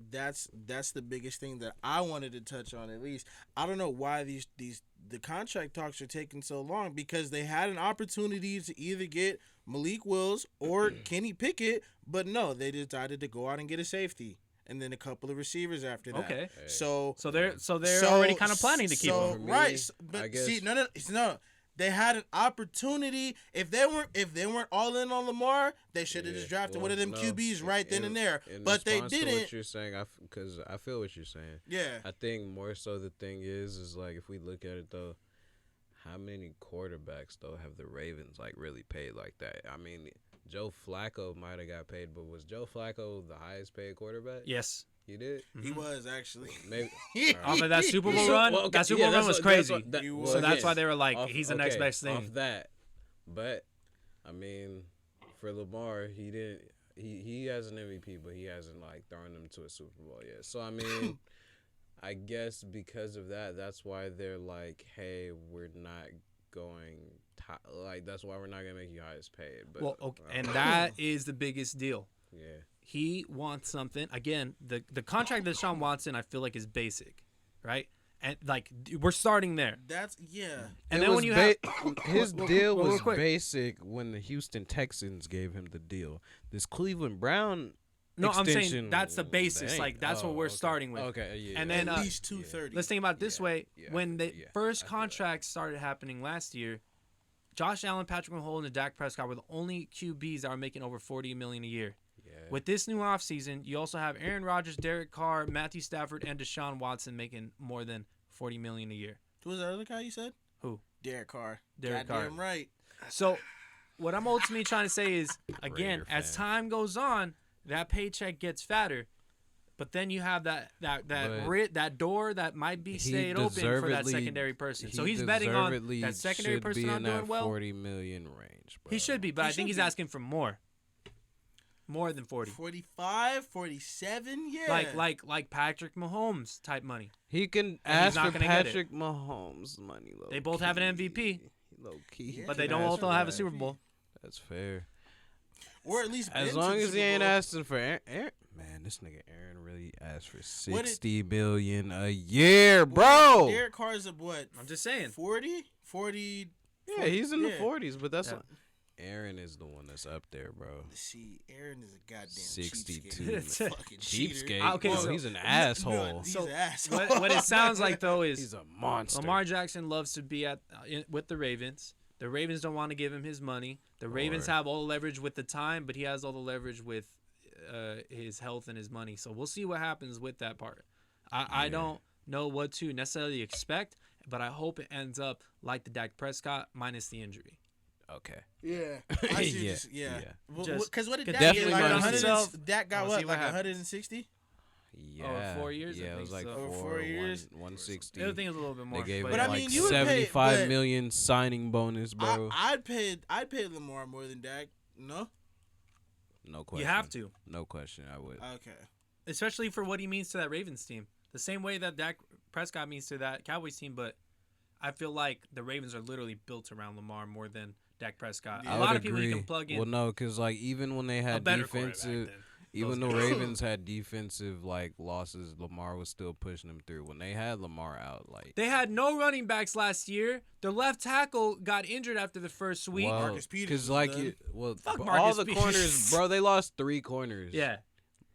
That's the biggest thing that I wanted to touch on, at least. I don't know why the contract talks are taking so long, because they had an opportunity to either get Malik Willis or Kenny Pickett, but no, they decided to go out and get a safety. And then a couple of receivers after that. Okay. So they're already kind of planning to keep him. Right. But see, no. They had an opportunity. If they weren't all in on Lamar, they should have just drafted one of them QBs right then and there. But they didn't. To what you're saying, because I feel what you're saying. Yeah. I think more so the thing is like, if we look at it though, how many quarterbacks though have the Ravens like really paid like that? I mean, Joe Flacco might have got paid, but was Joe Flacco the highest paid quarterback? Yes. He did. He was actually. Maybe Off of that Super Bowl run, that Super Bowl run was crazy. So that's why they were like, he's the next best thing. Off that, but I mean, for Lamar, he didn't. He has an MVP, but he hasn't like thrown them to a Super Bowl yet. So I mean, I guess because of that, that's why they're like, hey, we're not going that's why we're not gonna make you highest paid. But well, okay, and that is the biggest deal. Yeah. He wants something. Again, the contract that Deshaun Watson, I feel like, is basic, right? And like we're starting there. That's And then when you have his deal was basic when the Houston Texans gave him the deal. This Cleveland Brown. No, I'm saying that's the basis. Like that's what we're starting with. Okay, yeah. And then at least 230. Let's think about it this way: when the first contracts started happening last year, Josh Allen, Patrick Mahomes, and Dak Prescott were the only QBs that were making over $40 million a year. With this new offseason, you also have Aaron Rodgers, Derek Carr, Matthew Stafford, and Deshaun Watson making more than $40 million a year. Who was that other guy you said? Who? Derek Carr. Derek Carr. Goddamn right. So, what I'm ultimately trying to say is, again, as time goes on, that paycheck gets fatter, but then you have that door that might be stayed open for that secondary person. So he's betting on that secondary person not doing well. $40 million range, bro. He should be, but I think he's asking for more. More than 40. 45, 47, yeah. Like Patrick Mahomes type money. He can ask for Patrick Mahomes money. They both have an MVP. Low key. But they don't also have a Super Bowl. That's fair. Or at least as long as he ain't asking for Aaron. Man, this nigga Aaron really asked for $60 million a year, bro. Derek Carr's at what? I'm just saying. 40? 40. Yeah, he's in the 40s, but that's Aaron is the one that's up there, bro. See, Aaron is a goddamn 62. Fucking cheapskate. Okay, so he's an asshole. No, he's an asshole. What it sounds like though is he's a monster. Lamar Jackson loves to be with the Ravens. The Ravens don't want to give him his money. The Ravens have all the leverage with the time, but he has all the leverage with his health and his money. So we'll see what happens with that part. I don't know what to necessarily expect, but I hope it ends up like the Dak Prescott minus the injury. Okay. Yeah. I see because what did Dak definitely get? Like minus 100. Dak got what? Like happens. 160? Yeah. Over 4 years. Yeah, it was like so. Over 4 years. 160. The other thing is a little bit more. They gave him But I like mean, you would pay- $75 million signing bonus, bro. I'd pay Lamar more than Dak. No? No question. You have to. No question, I would. Okay. Especially for what he means to that Ravens team. The same way that Dak Prescott means to that Cowboys team, but I feel like the Ravens are literally built around Lamar more than Dak Prescott. Yeah. A lot of people you can plug in. Well, no, because like even when they had defensive, even the Ravens had defensive like losses, Lamar was still pushing them through. When they had Lamar out, like they had no running backs last year. Their left tackle got injured after the first week. well, Marcus Peters like Fuck all Marcus the Peters. corners, bro, they lost 3 corners. Yeah.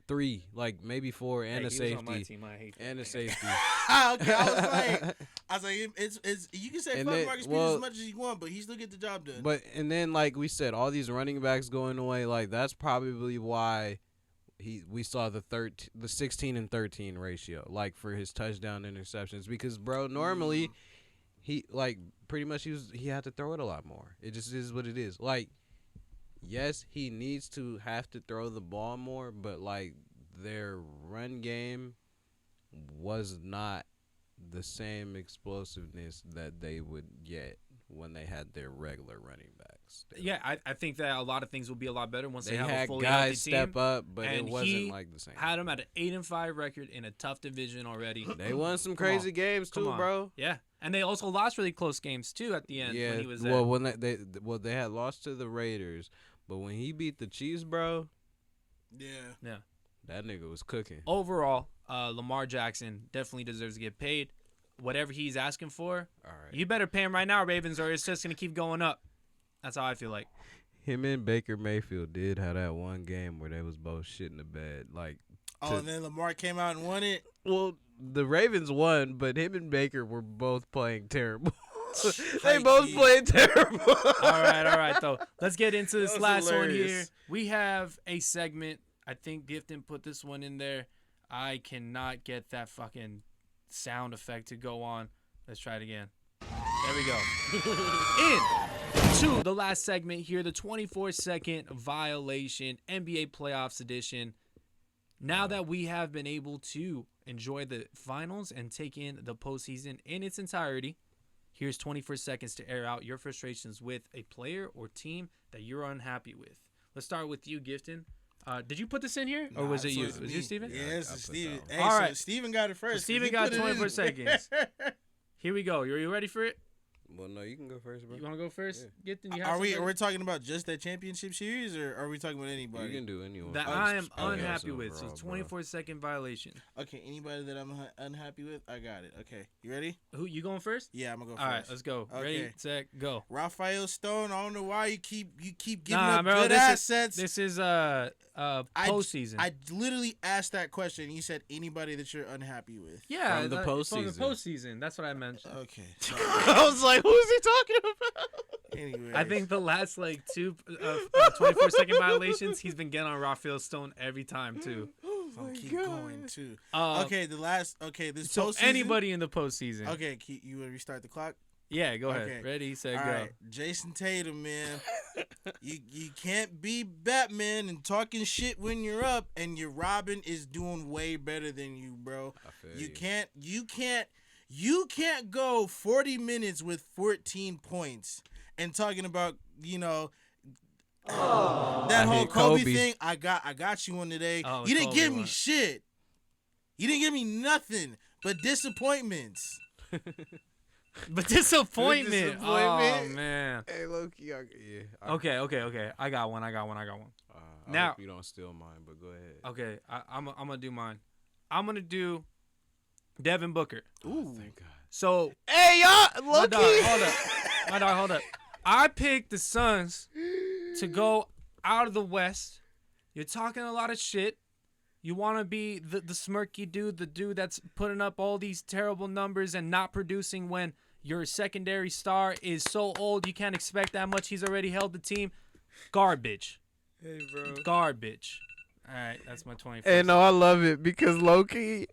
3, like maybe 4, and a safety, and a safety. Okay, I was like, it's you can say And fuck then- Marcus well- Peters as much as you want, but he still get the job done. But and then like we said, all these running backs going away, like that's probably why we saw the 16 and 13 ratio, like for his touchdown interceptions, because bro, normally he like pretty much he had to throw it a lot more. It just is what it is. Like yes, he needs to have to throw the ball more, but like their run game was not the same explosiveness that they would get when they had their regular running backs. Yeah, I think that a lot of things will be a lot better once they have had a fully guys healthy step team. up, but And it wasn't he like the same. Had them at an 8-5 record in a tough division already. They won some Come crazy on. games Come too, on. bro. Yeah, and they also lost really close games too at the end Yeah, when he was there. well, when they had lost to the Raiders, but when he beat the Chiefs, bro, yeah. that nigga was cooking. Overall, Lamar Jackson definitely deserves to get paid. Whatever he's asking for, All right. you better pay him right now, Ravens, or it's just gonna keep going up. That's how I feel like. Him and Baker Mayfield did have that one game where they was both shit in the bed. Like, And then Lamar came out and won it. well, the Ravens won, but him and Baker were both playing terrible. they Hike both it. played terrible. All right, though. Let's get into this That was last one hilarious. here. We have a segment. I think Gifton put this one in there. I cannot get that fucking sound effect to go on. Let's try it again. There we go. Into the last segment here, the 24-second violation NBA playoffs edition. Now that we have been able to enjoy the finals and take in the postseason in its entirety, here's 24 seconds to air out your frustrations with a player or team that you're unhappy with. Let's start with you, Gifton. Did you put this in here, or was it you? Was it you, Steven? Yeah, it's Steven. Hey, all right. So Steven got it first. So Steven got 24 seconds. Here we go. Are you ready for it? Well, no, you can go first, bro. You want to go first? Yeah. Gifton, you have Are we talking about just that championship series, or are we talking about anybody? You can do anyone. that I am unhappy with. So 24-second violation. Okay, anybody that I'm unhappy with, I got it. Okay, you ready? Who you going first? Yeah, I'm gonna go first. All right, let's go. Okay. Ready, set, go. Raphael Stone. I don't know why you keep giving Nah, up bro, good assets. This is postseason. I literally asked that question, and you said anybody that you're unhappy with. Yeah, From the From the postseason. postseason. That's what I mentioned. Okay. I was like, who's he talking about? Anyway, I think the last like two 24-second violations, he's been getting on Raphael Stone every time too. I'll keep going too. This So postseason. anybody in the postseason. Okay, you want to restart the clock? Yeah, go ahead. Okay. Ready, set, All go. right, Jason Tatum, man. you can't be Batman and talking shit when you're up, and your Robin is doing way better than you, bro. You can't go 40 minutes with 14 points and talking about, that whole Kobe thing. I got you on today. Oh, you didn't Kobe give me one. shit. You didn't give me nothing but disappointments. But disappointment. Disappointment. Oh man. Hey, Loki. Yeah. Okay. I got one. I Now- hope you don't steal mine, but go ahead. Okay, I'm gonna do mine. I'm gonna do Devin Booker. Ooh, thank God. So Hey, y'all, my Loki. dog, hold up. I picked the Suns to go out of the West. You're talking a lot of shit. You want to be the smirky dude, the dude that's putting up all these terrible numbers and not producing when your secondary star is so old you can't expect that much. He's already held the team. Garbage. Hey, bro. Garbage. All right, that's my 21st. Hey, no, I love it because Loki,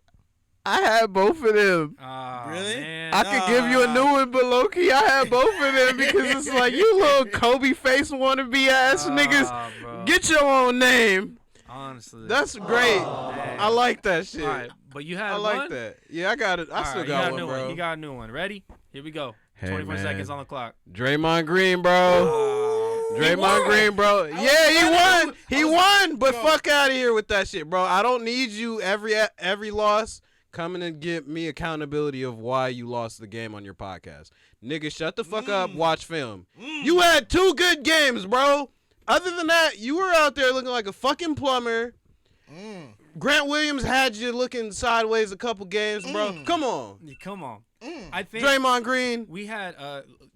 I had both of them. Oh, Really? Man. I could give you a new one, but Loki, I had both of them because it's like you little Kobe face wannabe ass niggas. Bro. Get your own name. Honestly. That's great. Man. I like that shit. All right, but you had I one? like that. Yeah, I got it. I All still right, got you one, a new bro. You got a new one. Ready? Here we go. Hey, 24 man. seconds on the clock. Draymond Green, bro. Oh. Draymond Green, bro. Yeah, he won. He won. But Bro. fuck out of here with that shit, bro. I don't need you every loss coming and give me accountability of why you lost the game on your podcast. Nigga, shut the fuck up. Watch film. You had 2 good games, bro. Other than that, you were out there looking like a fucking plumber. Grant Williams had you looking sideways a couple games, bro. Come on. Yeah, come on. I think Draymond Green. we had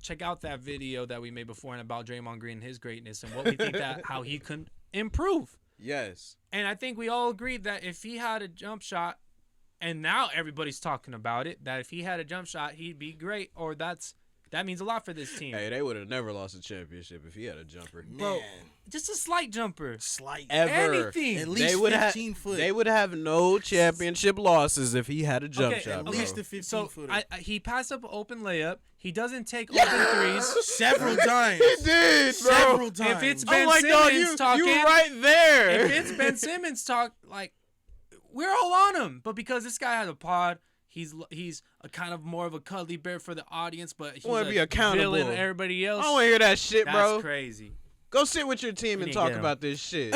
check out that video that we made before and about Draymond Green and his greatness and what we think that how he can improve. Yes. And I think we all agreed that if he had a jump shot, and now everybody's talking about it, that if he had a jump shot, he'd be great, or that means a lot for this team. Hey, they would have never lost a championship if he had a jumper. Bro, just a slight jumper. Slight. Ever. Anything. At least 15 foot. They would have no championship losses if he had a jump shot, At bro. least the 15 So footer. he passed up an open layup. He doesn't take open threes. Several times. He did, bro. Several times. If it's Ben I'm like, Simmons dog, you talking, right there. if it's Ben Simmons talk, like we're all on him. But because this guy has a pod, he's a kind of more of a cuddly bear for the audience. But he's wanna be accountable. villain to everybody I else. don't want to hear that shit, That's bro. crazy. Go sit with your team We and need to talk get him. about this shit.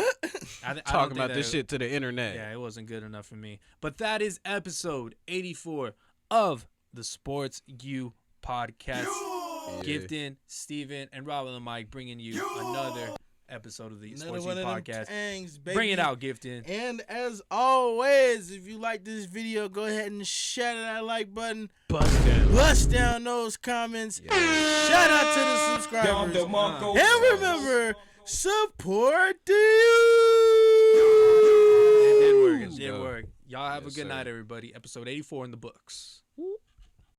I don't Talk think about this that- shit to the internet. Yeah, it wasn't good enough for me. But that is episode 84 of the Sports U podcast. Yeah. Gifton, Steven, and Robin and Mike bringing you another episode of the Another Sports U one of them podcast. tangs, baby. Bring it out, Gifton. And as always, if you like this video, go ahead and shatter that like button. Bust down those comments. Shout out to the subscribers. And remember, support the It did work. It Let's did go. work. Y'all have Yes, a good sir. night, everybody. Episode 84 in the books. Woo.